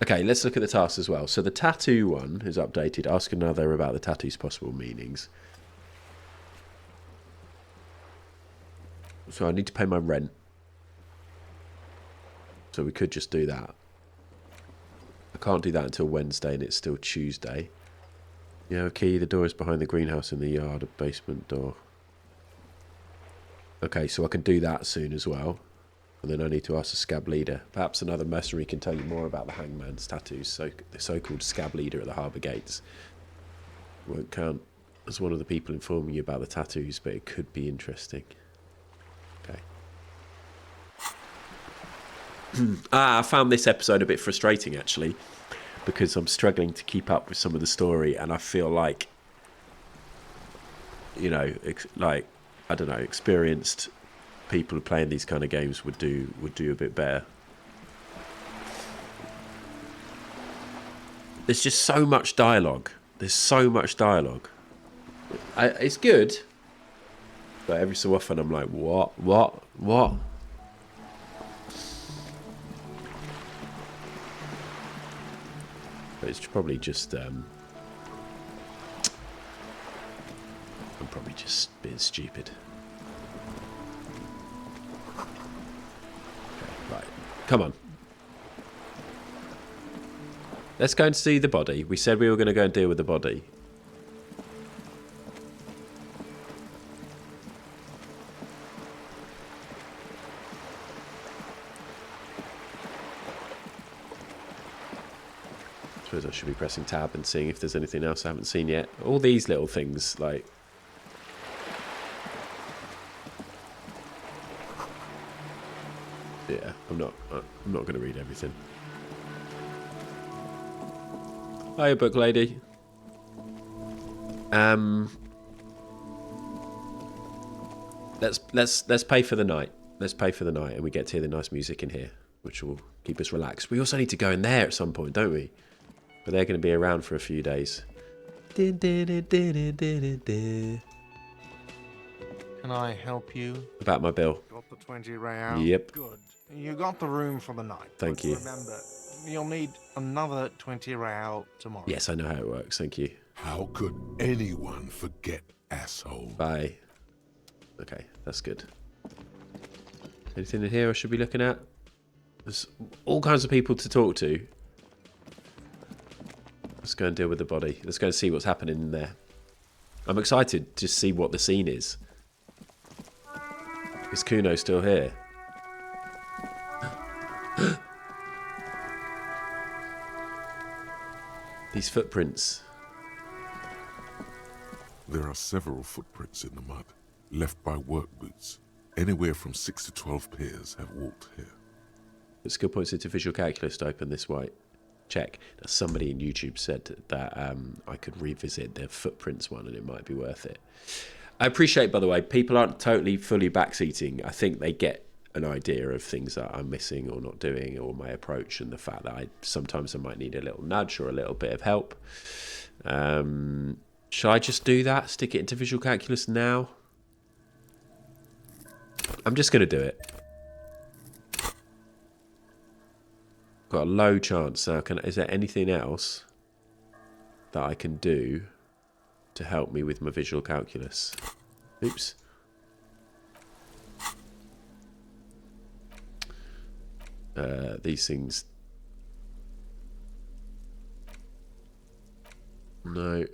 Okay, let's look at the tasks as well. So the tattoo one is updated. Ask another about the tattoo's possible meanings. So I need to pay my rent. So we could just do that. I can't do that until Wednesday and it's still Tuesday. You have a key. The door is behind the greenhouse in the yard, a basement door. Okay, so I can do that soon as well. And then I need to ask the scab leader. Perhaps another mercenary can tell you more about the hangman's tattoos. So the so-called scab leader at the harbour gates won't count as one of the people informing you about the tattoos, but it could be interesting. Okay. I found this episode a bit frustrating, actually, because I'm struggling to keep up with some of the story, and I feel like, you know, like, I don't know, experienced people playing these kind of games would do a bit better. There's just so much dialogue. There's so much dialogue. It's good, but every so often I'm like, what? But it's probably just I'm probably just being stupid. Right, come on. Let's go and see the body. We said we were going to go and deal with the body. I suppose I should be pressing tab and seeing if there's anything else I haven't seen yet. All these little things, like... Yeah, I'm not going to read everything. Hiya, book lady. Let's pay for the night. Let's pay for the night, and we get to hear the nice music in here, which will keep us relaxed. We also need to go in there at some point, don't we? But they're going to be around for a few days. Can I help you? About my bill. Got the 20 real? Yep. Good. You got the room for the night. Thank you. Remember, you'll need another 20 real tomorrow. Yes, I know how it works. Thank you. How could anyone forget, asshole? Bye. Okay, that's good. Anything in here I should be looking at? There's all kinds of people to talk to. Let's go and deal with the body. Let's go and see what's happening in there. I'm excited to see what the scene is. Is Kuno still here? These footprints. There are several footprints in the mud, left by work boots. Anywhere from 6 to 12 pairs have walked here. Put skill points into visual calculus to open this white. Check. Now, somebody in YouTube said that I could revisit the footprints one and it might be worth it. I appreciate, by the way, people aren't totally fully backseating. I think they get an idea of things that I'm missing or not doing, or my approach, and the fact that sometimes I might need a little nudge or a little bit of help. Should I just do that? Stick it into visual calculus now? I'm just going to do it. Got a low chance. Now, is there anything else that I can do to help me with my visual calculus? Oops. These things. No.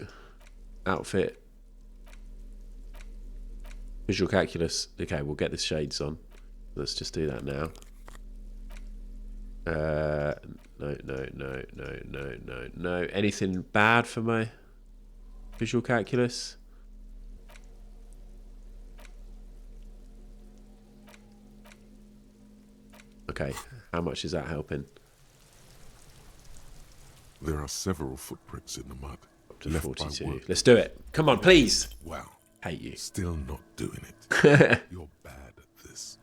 Outfit. Visual calculus. Okay, we'll get the shades on. Let's just do that now. No. Anything bad for my visual calculus? Okay, how much is that helping? There are several footprints in the mud. Up to left by 42. work. Let's do it. Come on, please. Wow. Hate you. Still not doing it. You're bad at this.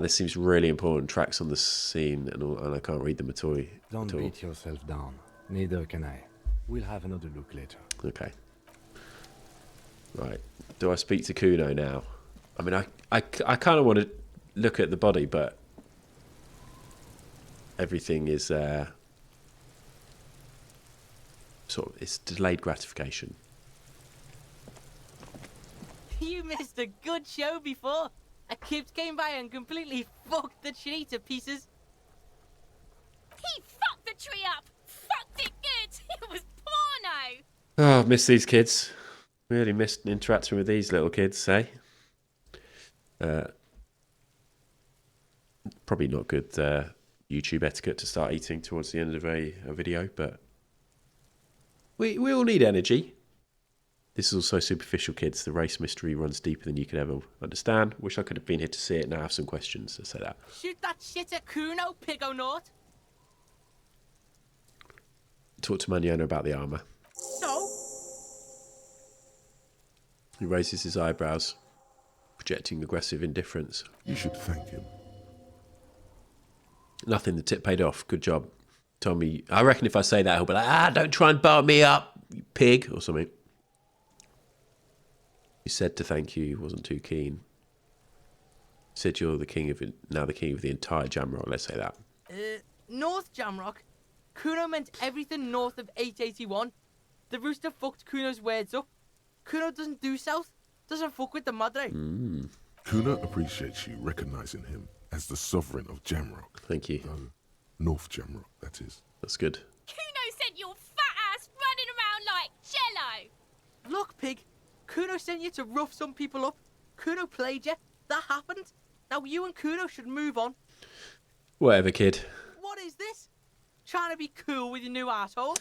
This seems really important. Tracks on the scene and all, and I can't read them at all. Don't beat yourself down. Neither can I. We'll have another look later. Okay. Right. Do I speak to Kuno now? I mean, I kind of want to look at the body, but everything is sort of, it's delayed gratification. You missed a good show before. A kid came by and completely fucked the tree to pieces. He fucked the tree up! Fucked it good! It was porno! Oh, I've missed these kids. Really missed interacting with these little kids, eh? Probably not good YouTube etiquette to start eating towards the end of a video, but we all need energy. This is also superficial, kids. The race mystery runs deeper than you could ever understand. Wish I could have been here to see it. Now I have some questions. Let's say that. Shoot that shit at Kuno, Pigonort. Talk to Magnano about the armour. So? He raises his eyebrows, projecting aggressive indifference. You should thank him. Nothing, the tip paid off. Good job. Told me, I reckon if I say that, he'll be like, don't try and bar me up, you pig, or something. He said to thank you, he wasn't too keen. Said you're the king of it, now the king of the entire Jamrock, let's say that. North Jamrock? Kuno meant everything north of 881. The rooster fucked Kuno's words up. Kuno doesn't do south, doesn't fuck with the Madre. Kuna appreciates you recognizing him as the sovereign of Jamrock. Thank you. North Jamrock, that is. That's good. Kuno sent your fat ass running around like jello! Look, pig. Kuno sent you to rough some people up. Kuno played you. That happened. Now you and Kuno should move on. Whatever, kid. What is this? Trying to be cool with your new asshole?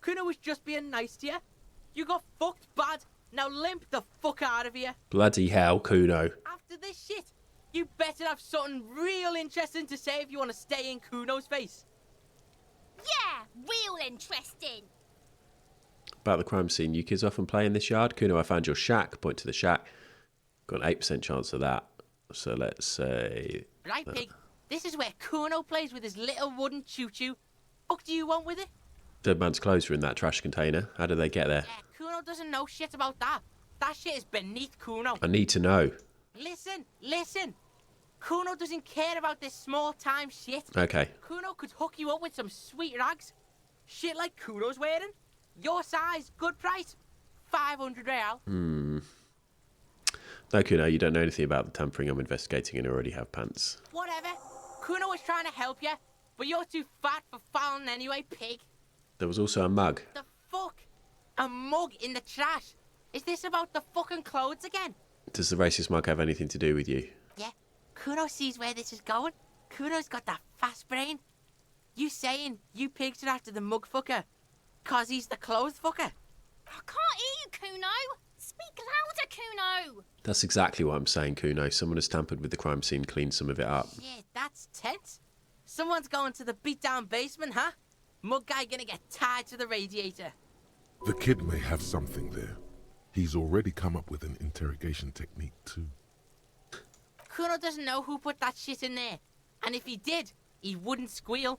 Kuno was just being nice to you. You got fucked bad. Now limp the fuck out of here. Bloody hell, Kuno. After this shit, you better have something real interesting to say if you want to stay in Kuno's face. Yeah, real interesting. About the crime scene, you kids often play in this yard? Kuno, I found your shack. Point to the shack. Got an 8% chance of that. So let's say... Right, pig. This is where Kuno plays with his little wooden choo-choo. What do you want with it? Dead man's clothes are in that trash container. How did they get there? Yeah, Kuno doesn't know shit about that. That shit is beneath Kuno. I need to know. Listen. Kuno doesn't care about this small-time shit. Okay. Kuno could hook you up with some sweet rags. Shit like Kuno's wearing. Your size, good price. 500 real. No, Kuno, you don't know anything about the tampering I'm investigating and already have pants. Whatever. Kuno was trying to help you, but you're too fat for fouling anyway, pig. There was also a mug. The fuck? A mug in the trash? Is this about the fucking clothes again? Does the racist mug have anything to do with you? Yeah, Kuno sees where this is going. Kuno's got that fast brain. You saying you pigs are after the mug fucker? Cause he's the clothes fucker? I can't hear you, Kuno. Speak louder, Kuno. That's exactly what I'm saying, Kuno. Someone has tampered with the crime scene, cleaned some of it up. Shit, that's tense. Someone's going to the beat-down basement, huh? Mug guy gonna get tied to the radiator. The kid may have something there. He's already come up with an interrogation technique, too. Kuno doesn't know who put that shit in there. And if he did, he wouldn't squeal.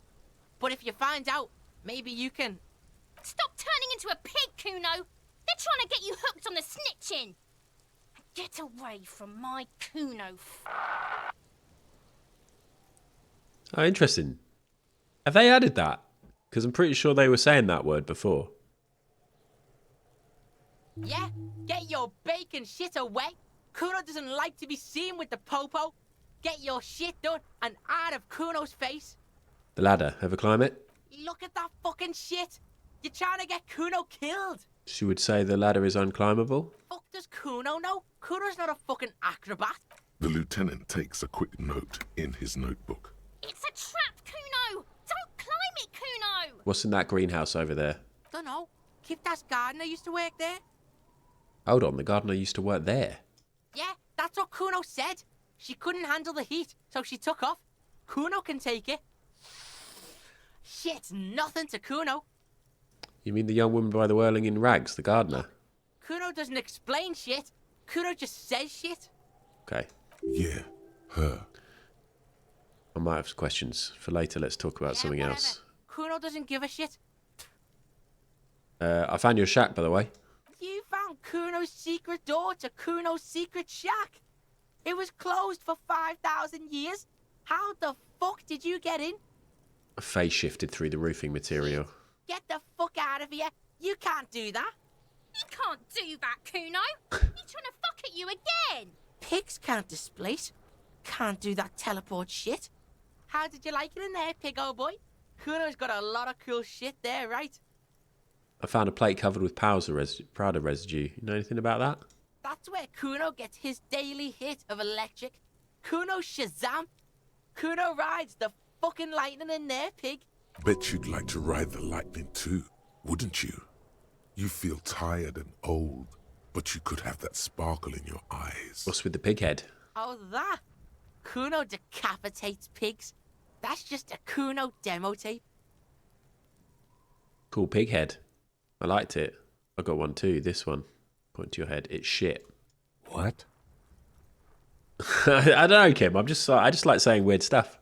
But if you find out, maybe you can... Stop turning into a pig, Kuno. They're trying to get you hooked on the snitching. Get away from my Kuno. Oh, interesting. Have they added that? Because I'm pretty sure they were saying that word before. Yeah, get your bacon shit away. Kuno doesn't like to be seen with the popo. Get your shit done and out of Kuno's face. The ladder. Ever climb it? Look at that fucking shit. You're trying to get Kuno killed. She would say the ladder is unclimbable. Fuck does Kuno know? Kuno's not a fucking acrobat. The lieutenant takes a quick note in his notebook. It's a trap, Kuno! Don't climb it, Kuno! What's in that greenhouse over there? Dunno. Kipta's gardener used to work there. Hold on, the gardener used to work there. Yeah, that's what Kuno said. She couldn't handle the heat, so she took off. Kuno can take it. Shit's nothing to Kuno. You mean the young woman by the whirling in rags, the gardener? Kuno doesn't explain shit. Kuno just says shit. Okay. Yeah, her. I might have questions for later. Let's talk about something whatever. else. Kuno doesn't give a shit. I found your shack, by the way. You found Kuno's secret door to Kuno's secret shack. It was closed for 5,000 years. How the fuck did you get in? A phase shifted through the roofing material. Get the fuck out of here. You can't do that. You can't do that, Kuno! He's trying to fuck at you again! Pigs can't displace. Can't do that teleport shit. How did you like it in there, pig old boy? Kuno's got a lot of cool shit there, right? I found a plate covered with powder residue. You know anything about that? That's where Kuno gets his daily hit of electric. Kuno Shazam. Kuno rides the fucking lightning in there, pig. Bet you'd like to ride the lightning too, wouldn't you? You feel tired and old, but you could have that sparkle in your eyes. What's with the pig head? Oh, that? Kuno decapitates pigs. That's just a Kuno demo tape. Cool pig head. I liked it. I got one too. This one. Point to your head. It's shit. What? I don't know, Kim. I just like saying weird stuff.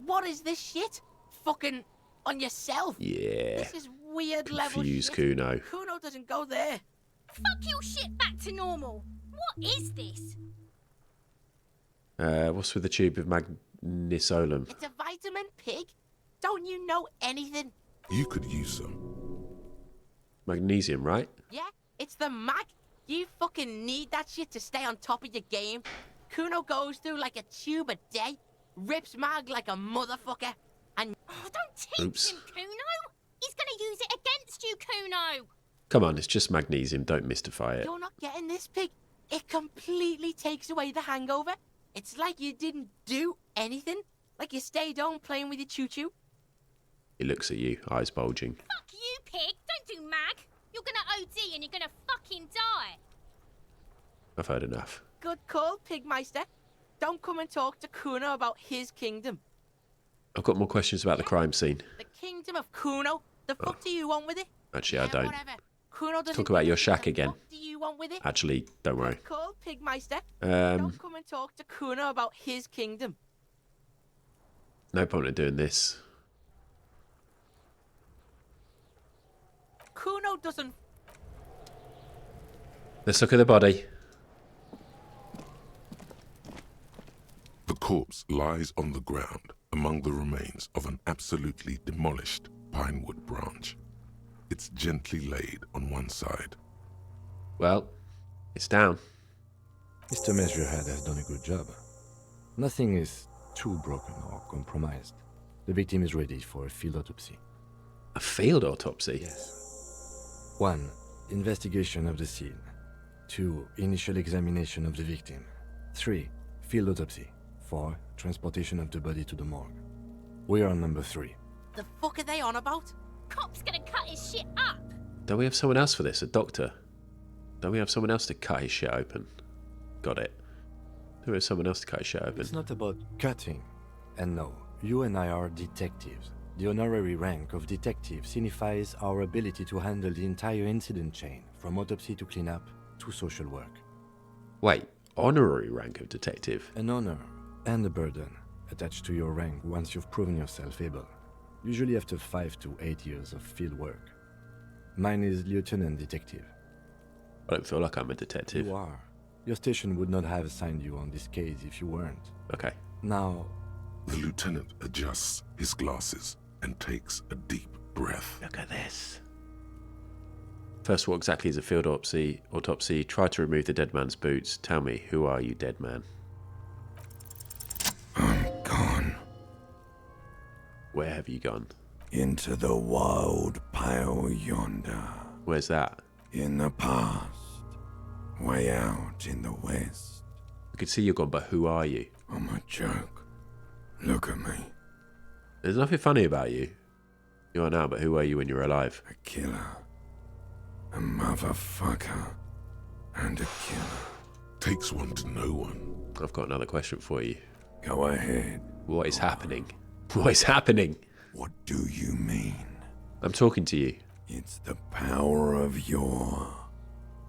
What is this shit? Fucking on yourself? Yeah. This is weird level Confuse shit. Kuno. Kuno doesn't go there. Fuck your shit back to normal! What is this? What's with the tube of magnesolum? It's a vitamin, pig. Don't you know anything? You could use some. Magnesium, right? Yeah, it's the mag. You fucking need that shit to stay on top of your game. Kuno goes through like a tube a day, rips mag like a motherfucker, and... Oh, don't teach Oops. him, Kuno! He's gonna use it against you, Kuno! Come on, it's just magnesium. Don't mystify it. You're not getting this, pig. It completely takes away the hangover. It's like you didn't do anything. Like you stayed home playing with your choo-choo. He looks at you, eyes bulging. Fuck you, pig! Don't do mag! You're gonna OD and you're gonna fucking die! I've heard enough. Good call, Pigmeister. Don't come and talk to Kuno about his kingdom. I've got more questions about the crime scene. The kingdom of Kuno? The fuck do you want with it? Actually, I don't. Whatever. Kuno doesn't Talk about give your a shack the again. Fuck do you want with it? Actually, don't worry. Good call, Pigmeister. Um, Don't come and talk to Kuno about his kingdom. No point in doing this. Kuno doesn't... Let's look at the body. The corpse lies on the ground among the remains of an absolutely demolished pinewood branch. It's gently laid on one side. Well, it's down. Mr. Measurehead has done a good job. Nothing is too broken or compromised. The victim is ready for a field autopsy. A field autopsy? Yes. 1. Investigation of the scene. 2. Initial examination of the victim. 3. Field autopsy. 4. Transportation of the body to the morgue. We are on number 3. The fuck are they on about? Cop's gonna cut his shit up! Don't we have someone else for this? A doctor? Don't we have someone else to cut his shit open? Got it. Don't we have someone else to cut his shit open? It's not about cutting. And no, you and I are detectives. The honorary rank of detective signifies our ability to handle the entire incident chain, from autopsy to cleanup to social work. Wait, honorary rank of detective? An honor and a burden attached to your rank once you've proven yourself able, usually after 5 to 8 years of field work. Mine is lieutenant detective. I don't feel like I'm a detective. You are. Your station would not have assigned you on this case if you weren't. Okay. Now, The lieutenant adjusts his glasses and takes a deep breath. Look at this. First, what exactly is a field autopsy? Try to remove the dead man's boots. Tell me, who are you, dead man? I'm gone. Where have you gone? Into the wild pale yonder. Where's that? In the past. Way out in the west. I can see you're gone, but who are you? I'm a joke. Look at me. There's nothing funny about you. You are now, but who were you when you were alive? A killer. A motherfucker. And a killer. Takes one to know one. I've got another question for you. Go ahead. What is happening? What is happening? What do you mean? I'm talking to you. It's the power of your...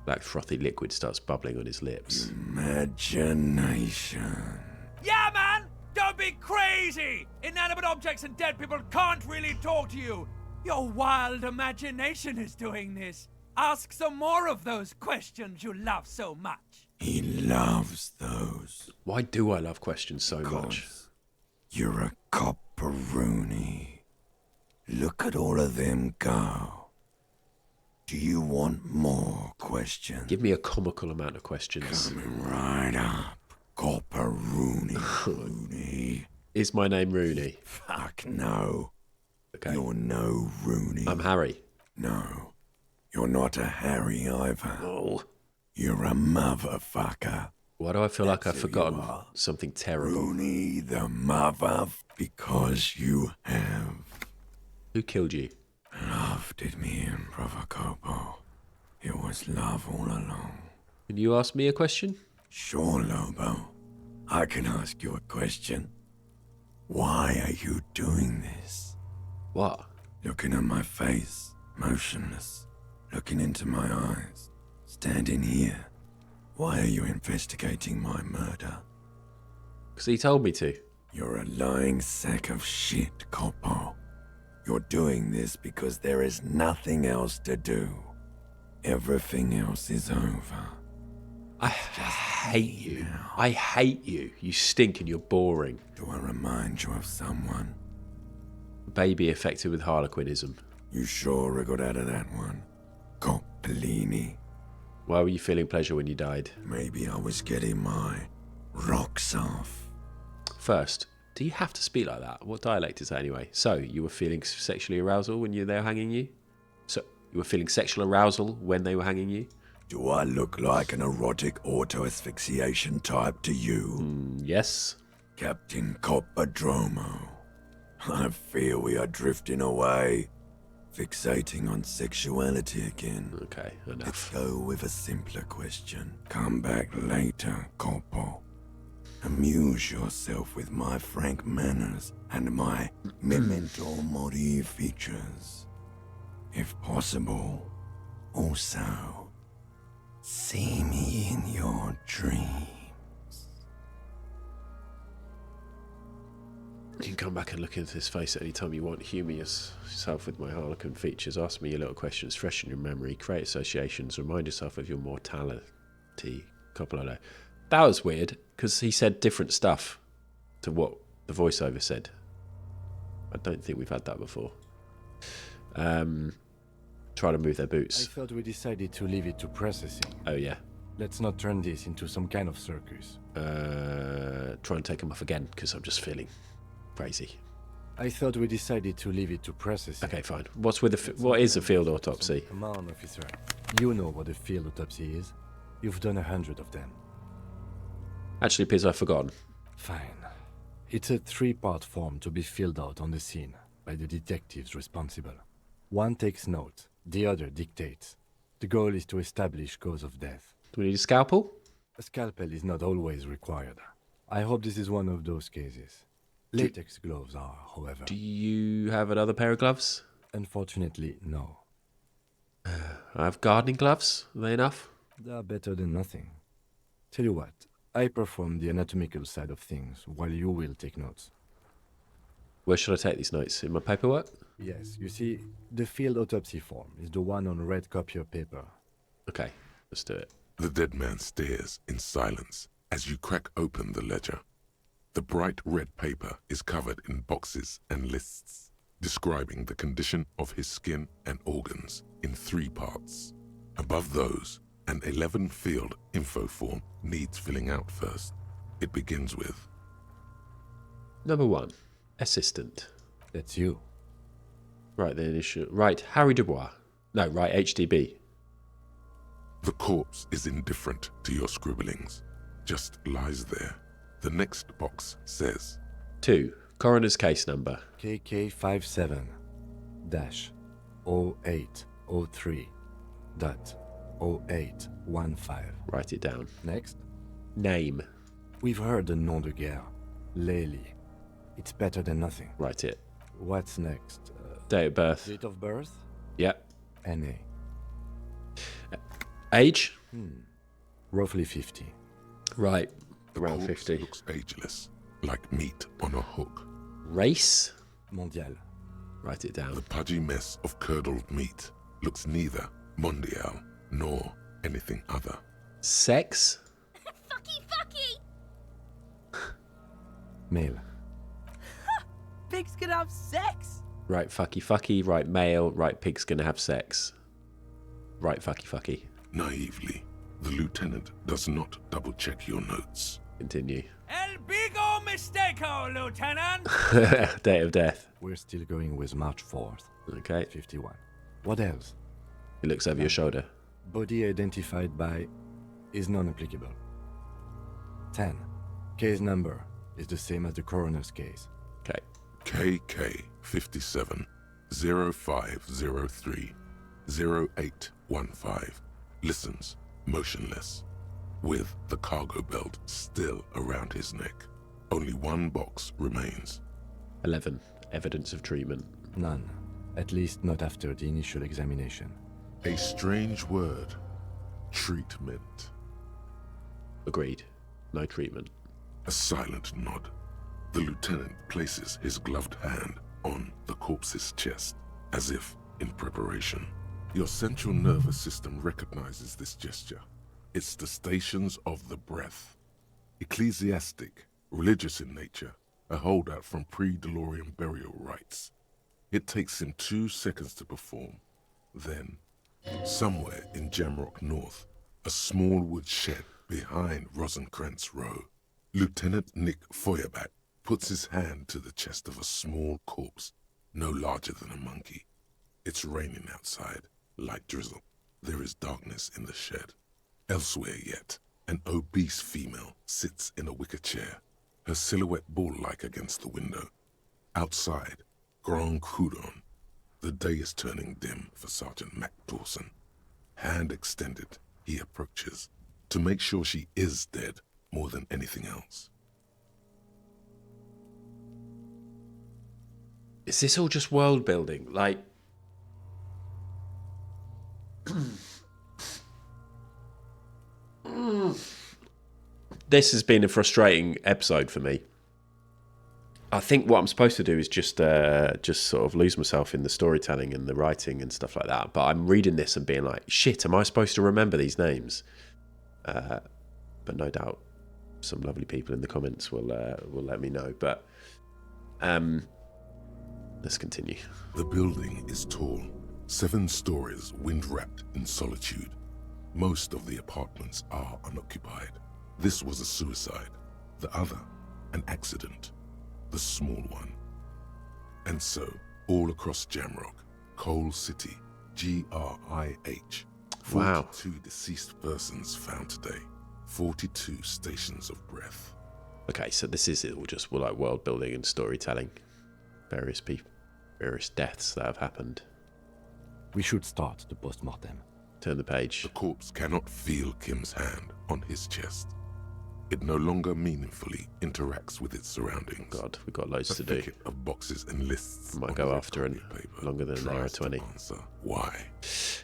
That frothy liquid starts bubbling on his lips. Imagination. Yeah, man! Don't be crazy! Inanimate objects and dead people can't really talk to you. Your wild imagination is doing this. Ask some more of those questions you love so much. He loves those. Why do I love questions so much? You're a copperoonie. Look at all of them go. Do you want more questions? Give me a comical amount of questions. Coming right up. Copperoonie, Rooney. Is my name Rooney? Fuck no. Okay. You're no Rooney. I'm Harry. No. You're not a Harry either. Oh. You're a motherfucker. Why do I feel like I've That's who forgotten you are. something terrible? Rooney the mother, because you have. Who killed you? Love did me in, Provocopo. It was love all along. Can you ask me a question? Sure, Lobo. I can ask you a question. Why are you doing this? What? Looking at my face, motionless. Looking into my eyes. Standing here. Why are you investigating my murder? Because he told me to. You're a lying sack of shit, Coppo. You're doing this because there is nothing else to do. Everything else is over. I hate you. I hate you. You stink and you're boring. Do I remind you of someone? Baby affected with harlequinism. You sure I got out of that one? Coppolini. Why were you feeling pleasure when you died? Maybe I was getting my rocks off. First, do you have to speak like that? What dialect is that anyway? So, you were feeling sexually arousal when they were hanging you? So, you were feeling sexual arousal when they were hanging you? Do I look like an erotic auto-asphyxiation type to you? Yes. Captain Coppodromo. I fear we are drifting away. Fixating on sexuality again. Okay, enough. Let's go with a simpler question. Come back later, Coppo. Amuse yourself with my frank manners and my memento mori features. If possible, also, see me in your dreams. You can come back and look into his face at any time you want. Humour yourself with my harlequin features. Ask me your little questions. Freshen your memory. Create associations. Remind yourself of your mortality. Coppola. That was weird, because he said different stuff to what the voiceover said. I don't think we've had that before. Try to move their I boots. thought we decided to leave it to processing. Oh, yeah. Let's not turn this into some kind of circus. Try and take them off again, because I'm just feeling crazy. I thought we decided to leave it to processing. Okay, fine. What is a field autopsy? Come on, officer. You know what a field autopsy is. You've done 100 of them. Actually, Piz, I've forgotten. Fine. It's a 3-part form to be filled out on the scene by the detectives responsible. One takes note, the other dictates. The goal is to establish cause of death. Do we need a scalpel? A scalpel is not always required. I hope this is one of those cases. Latex gloves are, however. Do you have another pair of gloves? Unfortunately, no. I have gardening gloves. Are they enough? They are better than nothing. Tell you what, I perform the anatomical side of things, while you will take notes. Where should I take these notes? In my paperwork? Yes, you see, the field autopsy form is the one on red copier paper. Okay, let's do it. The dead man stares in silence as you crack open the ledger. The bright red paper is covered in boxes and lists, describing the condition of his skin and organs in 3 parts. Above those, an 11-field info form needs filling out first. It begins with Number 1, assistant. That's you. Right, the initial. Right, Harry Dubois. No, right, HDB. the corpse is indifferent to your scribblings, just lies there. The next box says 2. Coroner's case number. KK57-0803.0815. Write it down. Next. Name. We've heard the nom de guerre. Lely. It's better than nothing. Write it. What's next? Date of birth. Date of birth? Yep. NA. Age? Roughly 50. Right. the Around corpse 50. looks ageless, like meat on a hook. Race? Mondial. Write it down. The pudgy mess of curdled meat looks neither mondial nor anything other. Sex? Fucky, fucky! Male. Pigs can have sex! Right, fucky fucky. Right, male. Right, pig's gonna have sex. Right, fucky fucky. Naively, the lieutenant does not double-check your notes. Continue. El bigo mistako, Lieutenant! Date of death. We're still going with March 4th. Okay. 51. What else? He looks over your shoulder. Body identified by is non-applicable. 10. Case number is the same as the coroner's case. Okay. KK 57 0503 0815 listens motionless, with the cargo belt still around his neck. Only one box remains. 11. Evidence of treatment. None. At least not after the initial examination. A strange word. Treatment. Agreed. No treatment. A silent nod. The lieutenant places his gloved hand on the corpse's chest, as if in preparation. Your central nervous system recognizes this gesture. It's the stations of the breath. Ecclesiastic, religious in nature, a holdout from pre-DeLorean burial rites. It takes him 2 seconds to perform. Then, somewhere in Jamrock North, a small wood shed behind Rosencrantz Row, Lieutenant Nick Feuerbach puts his hand to the chest of a small corpse, no larger than a monkey. It's raining outside, light drizzle. There is darkness in the shed. Elsewhere yet, an obese female sits in a wicker chair, her silhouette ball-like against the window. Outside, Grand Coudon. The day is turning dim for Sergeant Mac Dawson. Hand extended, he approaches, to make sure she is dead more than anything else. Is this all just world building? Like... This has been a frustrating episode for me. I think what I'm supposed to do is just sort of lose myself in the storytelling and the writing and stuff like that. But I'm reading this and being like, shit, am I supposed to remember these names? But no doubt some lovely people in the comments will let me know. But let's continue. The building is tall, 7 stories, wind-wrapped in solitude. Most of the apartments are unoccupied. This was a suicide. The other, an accident. The small one. And so, all across Jamrock, Coal City, GRIH, 42 Wow. deceased persons found today. 42 stations of breath. Okay, so this is all just like world building and storytelling. Various people, various deaths that have happened. We should start the post-mortem. Turn the page. The corpse cannot feel Kim's hand on his chest. It no longer meaningfully interacts with its surroundings. God, we've got loads A to do. thicket of boxes and lists. Might on go red after copy an paper longer than an hour tries to 20. answer why.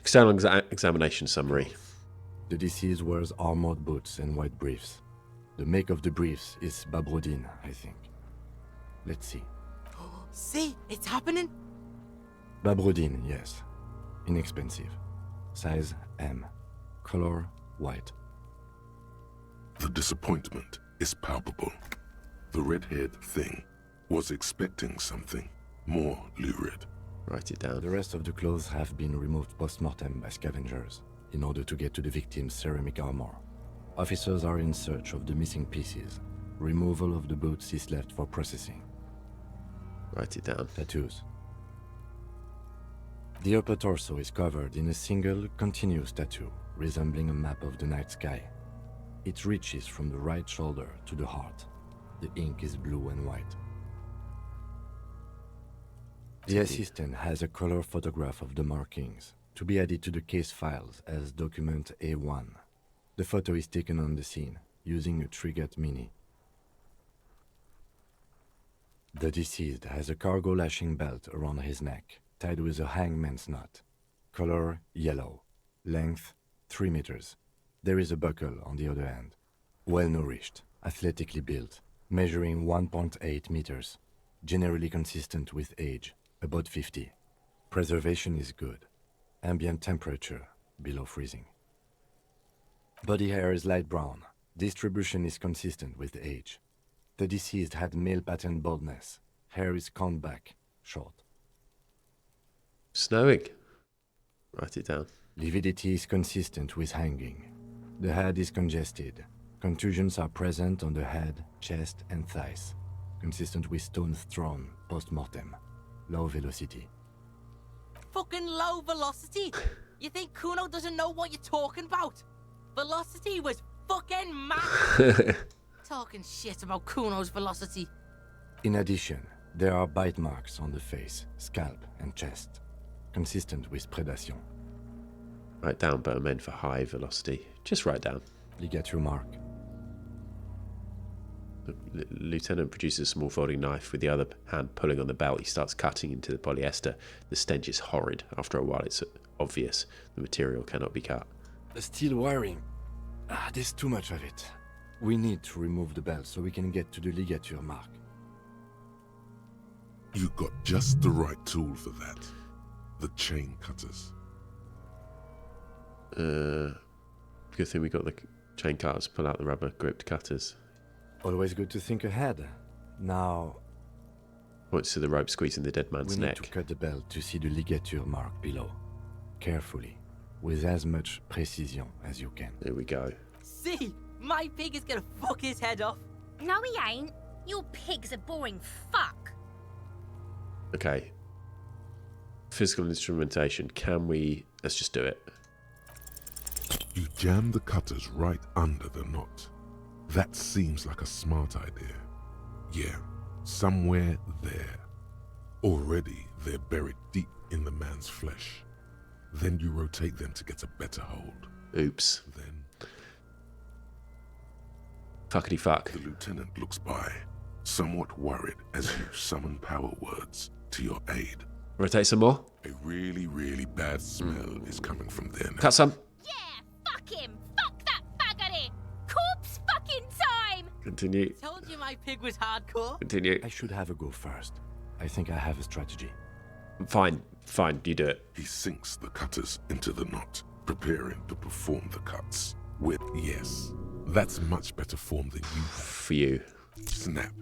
External examination summary. The deceased wears armored boots and white briefs. The make of the briefs is Babrodin, I think. Let's see. See, it's happening. Babrodin, yes. Inexpensive. Size M. Color white. The disappointment is palpable. The red-haired thing was expecting something more lurid. Write it down. The rest of the clothes have been removed post-mortem by scavengers in order to get to the victim's ceramic armor. Officers are in search of the missing pieces. Removal of the boots is left for processing. Write it down. Tattoos. The upper torso is covered in a single, continuous tattoo, resembling a map of the night sky. It reaches from the right shoulder to the heart. The ink is blue and white. The assistant has a color photograph of the markings, to be added to the case files as document A1. The photo is taken on the scene, using a Trigat Mini. The deceased has a cargo lashing belt around his neck, tied with a hangman's knot. Color yellow. Length 3 meters. There is a buckle on the other end. Well-nourished, athletically built, measuring 1.8 meters. Generally consistent with age, about 50. Preservation is good. Ambient temperature, below freezing. Body hair is light brown. Distribution is consistent with age. The deceased had male pattern baldness. Hair is combed back, short. Snowing. Write it down. Lividity is consistent with hanging. The head is congested. Contusions are present on the head, chest, and thighs. Consistent with stones thrown post-mortem. Low velocity. Fucking low velocity? You think Kuno doesn't know what you're talking about? Velocity was fucking mad. Talking shit about Kuno's velocity. In addition, there are bite marks on the face, scalp, and chest. Consistent with predation. Write down, but meant for high velocity. Just write down. Ligature mark. The lieutenant produces a small folding knife with the other hand pulling on the belt. He starts cutting into the polyester. The stench is horrid. After a while, it's obvious the material cannot be cut. The steel wiring. There's too much of it. We need to remove the belt so we can get to the ligature mark. You got just the right tool for that. The chain cutters. Good thing we got the chain cutters. Pull out the rubber gripped cutters. Always good to think ahead. Now, Points to the rope squeezing the dead man's we neck. need to cut the belt to see the ligature mark below. Carefully, with as much precision as you can. Here we go. See? My pig is gonna fuck his head off. No, he ain't. Your pig's a boring fuck. Okay. Physical instrumentation. Can we... Let's just do it. You jam the cutters right under the knot. That seems like a smart idea. Yeah, somewhere there. Already they're buried deep in the man's flesh. Then you rotate them to get a better hold. Oops. Then Fuckity fuck. the lieutenant looks by, somewhat worried as you summon power words to your aid. Rotate some more. A really, really bad smell is coming from there now. Cut some. Yeah, fuck him. Fuck that faggoty. Corpse fucking time. Continue. Told you my pig was hardcore. Continue. I should have a go first. I think I have a strategy. Fine. Fine. You do it. He sinks the cutters into the knot, preparing to perform the cuts. With yes, that's much better form than you have. For you. Snap.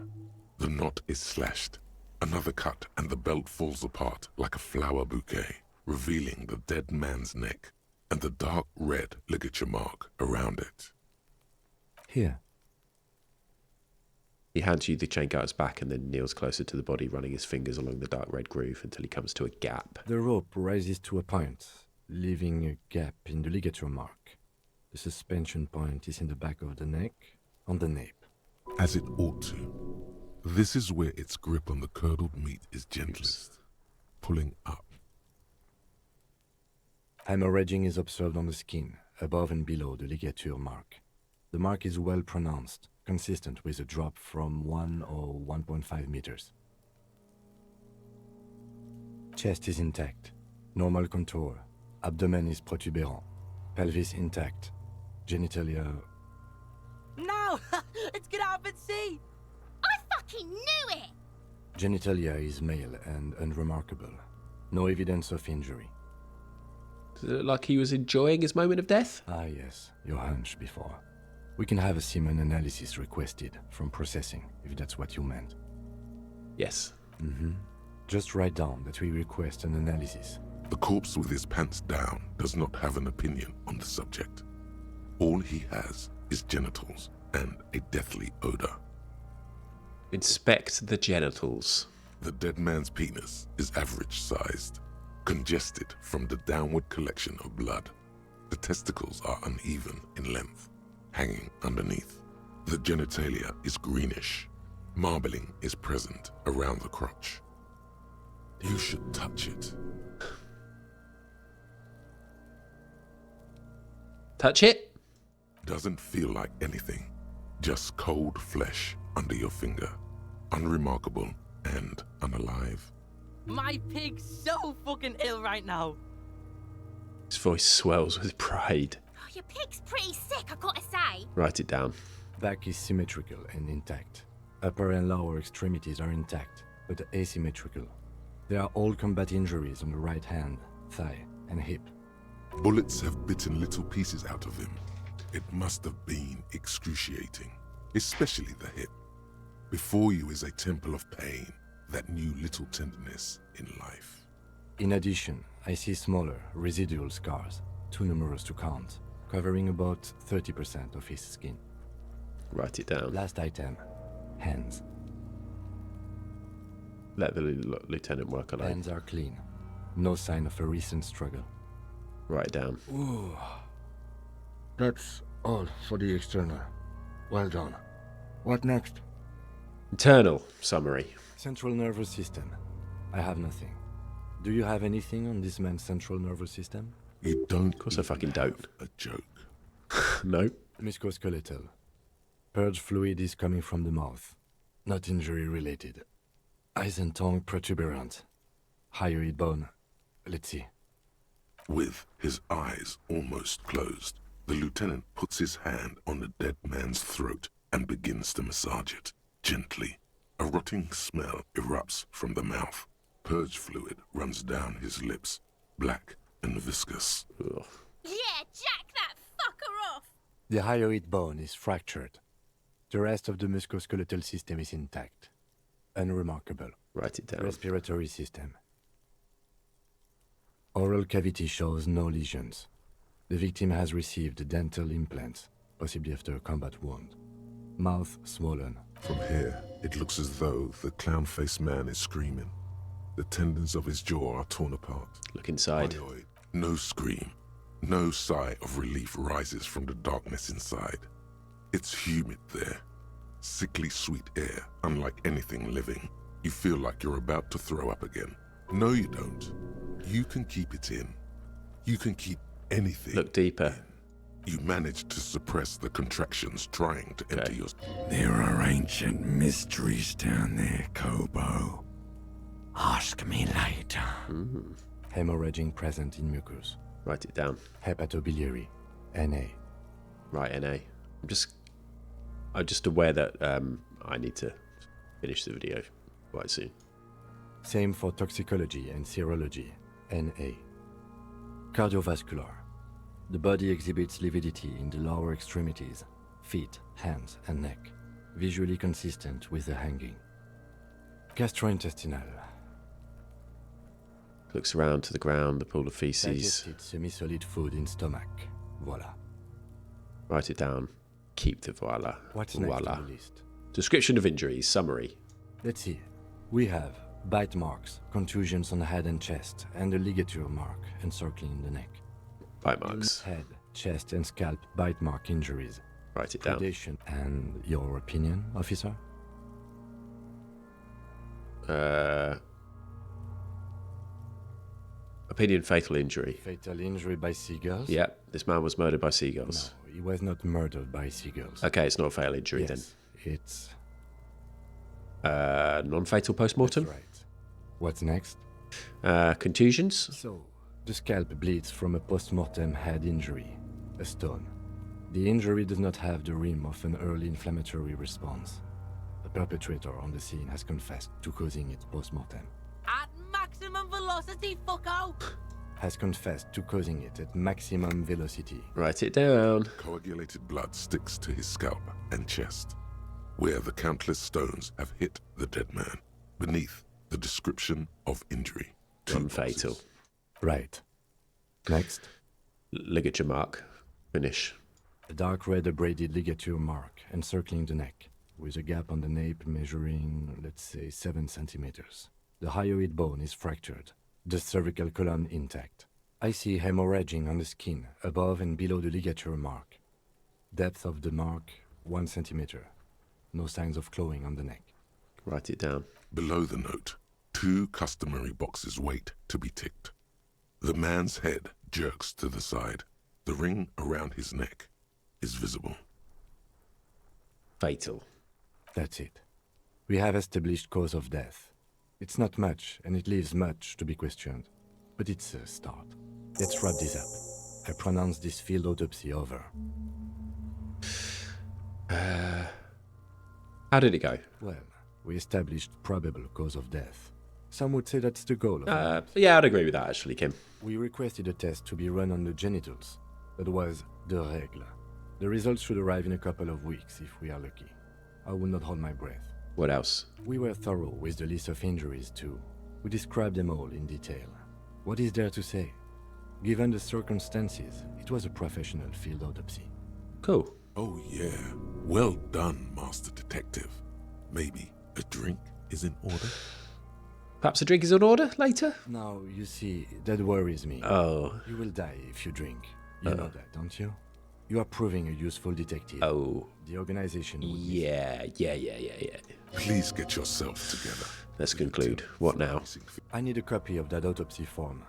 The knot is slashed. Another cut and the belt falls apart like a flower bouquet, revealing the dead man's neck and the dark red ligature mark around it. Here. He hands you the chain cutters back and then kneels closer to the body, running his fingers along the dark red groove until he comes to a gap. The rope rises to a point, leaving a gap in the ligature mark. The suspension point is in the back of the neck, on the nape. As it ought to. This is where its grip on the curdled meat is gentlest, pulling up. Hemorrhaging is observed on the skin, above and below the ligature mark. The mark is well pronounced, consistent with a drop from 1 or 1.5 meters. Chest is intact, normal contour, abdomen is protuberant, pelvis intact, genitalia... No! It's gonna happen, see? I fucking knew it. Genitalia is male and unremarkable. No evidence of injury. Does it look like he was enjoying his moment of death? Ah yes, your hunch before. We can have a semen analysis requested from processing, if that's what you meant. Yes. Just write down that we request an analysis. The corpse with his pants down does not have an opinion on the subject. All he has is genitals and a deathly odor. Inspect the genitals. The dead man's penis is average-sized, congested from the downward collection of blood. The testicles are uneven in length, hanging underneath. The genitalia is greenish. Marbling is present around the crotch. You should touch it. Touch it? Doesn't feel like anything. Just cold flesh under your finger. Unremarkable and unalive. My pig's so fucking ill right now. His voice swells with pride. Oh, your pig's pretty sick, I gotta say. Write it down. Back is symmetrical and intact. Upper and lower extremities are intact, but asymmetrical. There are all combat injuries on the right hand, thigh, and hip. Bullets have bitten little pieces out of him. It must have been excruciating, especially the hip. Before you is a temple of pain that knew little tenderness in life. In addition, I see smaller, residual scars, too numerous to count, covering about 30% of his skin. Write it down. Last item, hands. Let the lieutenant work on it. Hands are clean. No sign of a recent struggle. Write it down. Ooh. That's all for the external. Well done. What next? Internal summary. Central nervous system. I have nothing. Do you have anything on this man's central nervous system? You don't. Of course I fucking don't. A joke. No. Musculoskeletal. Purge fluid is coming from the mouth. Not injury related. Eyes and tongue protuberant. Hyoid bone. Let's see. With his eyes almost closed, the lieutenant puts his hand on the dead man's throat and begins to massage it, gently. A rotting smell erupts from the mouth. Purge fluid runs down his lips, black and viscous. Ugh. Yeah, jack that fucker off! The hyoid bone is fractured. The rest of the musculoskeletal system is intact. Unremarkable. Write it down. Respiratory system. Oral cavity shows no lesions. The victim has received dental implants, possibly after a combat wound. Mouth swollen. From here, it looks as though the clown-faced man is screaming. The tendons of his jaw are torn apart. Look inside. Hyoid. No scream. No sigh of relief rises from the darkness inside. It's humid there. Sickly sweet air, unlike anything living. You feel like you're about to throw up again. No, you don't. You can keep it in. You can keep anything. Look deeper. You manage to suppress the contractions trying to enter your... There are ancient mysteries down there, Kobo. Ask me later. Hemorrhaging present in mucus. Write it down. Hepatobiliary. Na. Right, NA. I'm just aware that I need to finish the video quite soon. Same for toxicology and serology. Na. Cardiovascular. The body exhibits lividity in the lower extremities, feet, hands, and neck, visually consistent with the hanging. Gastrointestinal. Looks around to the ground, the pool of feces. Digested semi-solid food in stomach. Voila. Write it down. Keep the voila. What's next voila. on the list? Description of injuries. Summary. Let's see. We have bite marks, contusions on the head and chest, and a ligature mark encircling the neck. Bite marks. Head, chest, and scalp bite mark injuries. Write it down. Predation. And your opinion, officer? Opinion fatal injury. Fatal injury by seagulls? Yep, this man was murdered by seagulls. No, he was not murdered by seagulls. Okay, it's not a fatal injury Yes, it's... then. Non-fatal post-mortem. That's right. What's next? Contusions. So, the scalp bleeds from a post-mortem head injury, a stone. The injury does not have the rim of an early inflammatory response. The perpetrator on the scene has confessed to causing it post-mortem. At maximum velocity, fucko! has confessed to causing it at maximum velocity. Write it down. Coagulated blood sticks to his scalp and chest, where the countless stones have hit the dead man. Beneath, the description of injury. Non-fatal. Right. Next. Ligature mark. Finish. A dark red abraded ligature mark encircling the neck, with a gap on the nape measuring, let's say, 7 centimeters. The hyoid bone is fractured, the cervical column intact. I see hemorrhaging on the skin, above and below the ligature mark. Depth of the mark, 1 centimeter. No signs of clawing on the neck. Write it down. Below the note, 2 customary boxes wait to be ticked. The man's head jerks to the side. The ring around his neck is visible. Fatal. That's it. We have established cause of death. It's not much, and it leaves much to be questioned. But it's a start. Let's wrap this up. I pronounce this field autopsy over. How did it go? Well, we established probable cause of death. Some would say that's the goal of it. Yeah, I'd agree with that, actually, Kim. We requested a test to be run on the genitals. That was the règle. The results should arrive in a couple of weeks if we are lucky. I will not hold my breath. What else? We were thorough with the list of injuries too. We described them all in detail. What is there to say? Given the circumstances, it was a professional field autopsy. Cool. Oh yeah, well done, Master Detective. Maybe a drink is in order? Perhaps a drink is in order later? Now, you see, that worries me. Oh. You will die if you drink. You know that, don't you? You are proving a useful detective. Oh. The organization would Yeah. Please get yourself together. Let's conclude. What now? I need a copy of that autopsy form.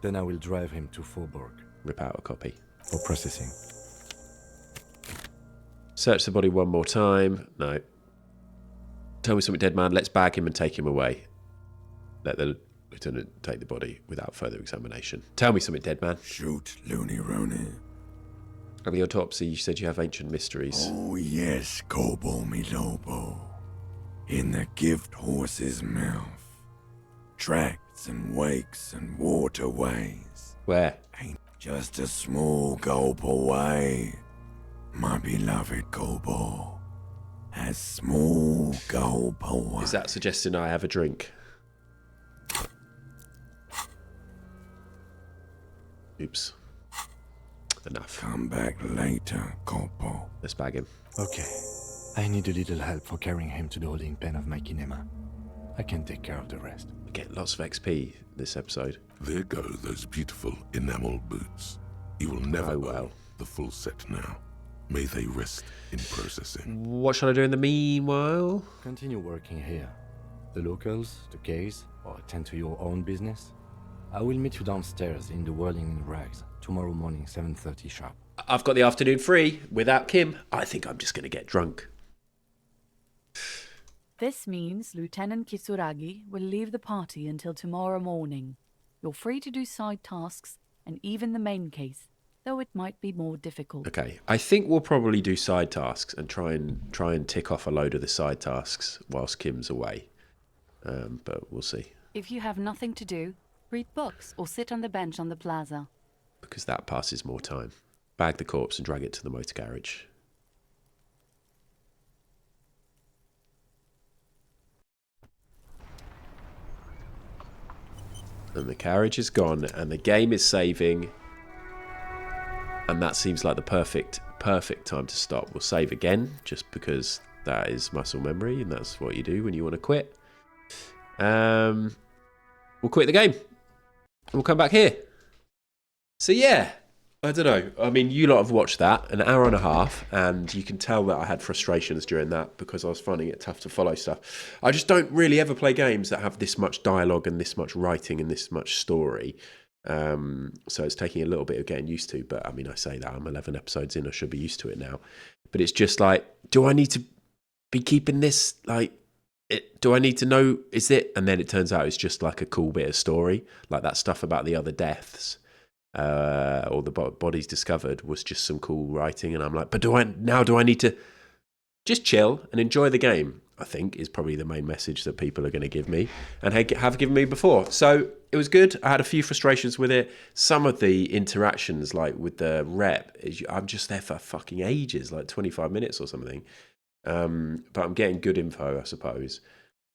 Then I will drive him to Faubourg. Rip out a copy. For processing. Search the body one more time. No. Tell me something, dead man. Let's bag him and take him away. Let the lieutenant take the body without further examination. Tell me something, dead man. Shoot, Looney Rooney. Of the autopsy, you said you have ancient mysteries. Oh yes, Kobo mi Lobo. In the gift horse's mouth. Tracts and wakes and waterways. Where? Ain't just a small gulp away. My beloved Kobo. A small gulp away. Is that suggesting I have a drink? Oops. Enough. Come back later, Kobo. Let's bag him. Okay. I need a little help for carrying him to the holding pen of my kinema. I can take care of the rest. We get lots of XP this episode. There go those beautiful enamel boots. You will never own the full set now. May they rest in processing. What shall I do in the meanwhile? Continue working here. The locals, the case, or attend to your own business. I will meet you downstairs in the Whirling in Rags tomorrow morning, 7:30 sharp. I've got the afternoon free without Kim. I think I'm just going to get drunk. This means Lieutenant Kitsuragi will leave the party until tomorrow morning. You're free to do side tasks and even the main case, though it might be more difficult. Okay, I think we'll probably do side tasks and try and tick off a load of the side tasks whilst Kim's away. But we'll see. If you have nothing to do, read books or sit on the bench on the plaza. Because that passes more time. Bag the corpse and drag it to the motor garage. And the carriage is gone and the game is saving. And that seems like the perfect time to stop. We'll save again just because that is muscle memory and that's what you do when you want to quit. We'll quit the game. And we'll come back here. So yeah, I don't know. I mean, you lot have watched that, an hour and a half, and you can tell that I had frustrations during that because I was finding it tough to follow stuff. I just don't really ever play games that have this much dialogue and this much writing and this much story. So it's taking a little bit of getting used to, but I mean, I say that I'm 11 episodes in, I should be used to it now. But it's just like, do I need to be keeping this, like, do I need to know, is it? And then it turns out it's just like a cool bit of story, like that stuff about the other deaths. Or the bodies discovered was just some cool writing, and I'm like, but do I need to just chill and enjoy the game? I think, is probably the main message that people are going to give me and have given me before. So it was good. I had a few frustrations with it. Some of the interactions, like with the rep, I'm just there for fucking ages, like 25 minutes or something. But I'm getting good info, I suppose.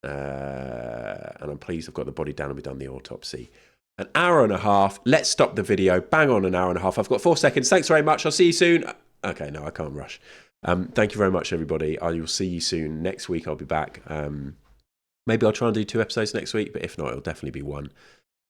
And I'm pleased I've got the body down and we've done the autopsy. An hour and a half. Let's stop the video. Bang on an hour and a half. I've got 4 seconds. Thanks very much. I'll see you soon. Okay, no, I can't rush. Thank you very much, everybody. I will see you soon. Next week, I'll be back. Maybe I'll try and do 2 episodes next week, but if not, it'll definitely be 1.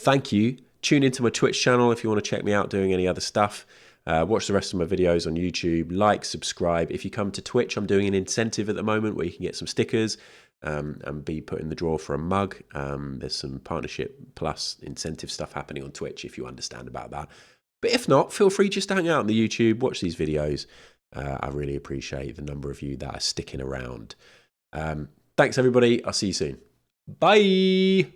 Thank you. Tune into my Twitch channel if you want to check me out doing any other stuff. Watch the rest of my videos on YouTube. Like, subscribe. If you come to Twitch, I'm doing an incentive at the moment where you can get some stickers and be put in the draw for a mug. There's some partnership plus incentive stuff happening on Twitch if you understand about that. But if not, feel free just to hang out on the YouTube, watch these videos. I really appreciate the number of you that are sticking around. Thanks, everybody. I'll see you soon. Bye.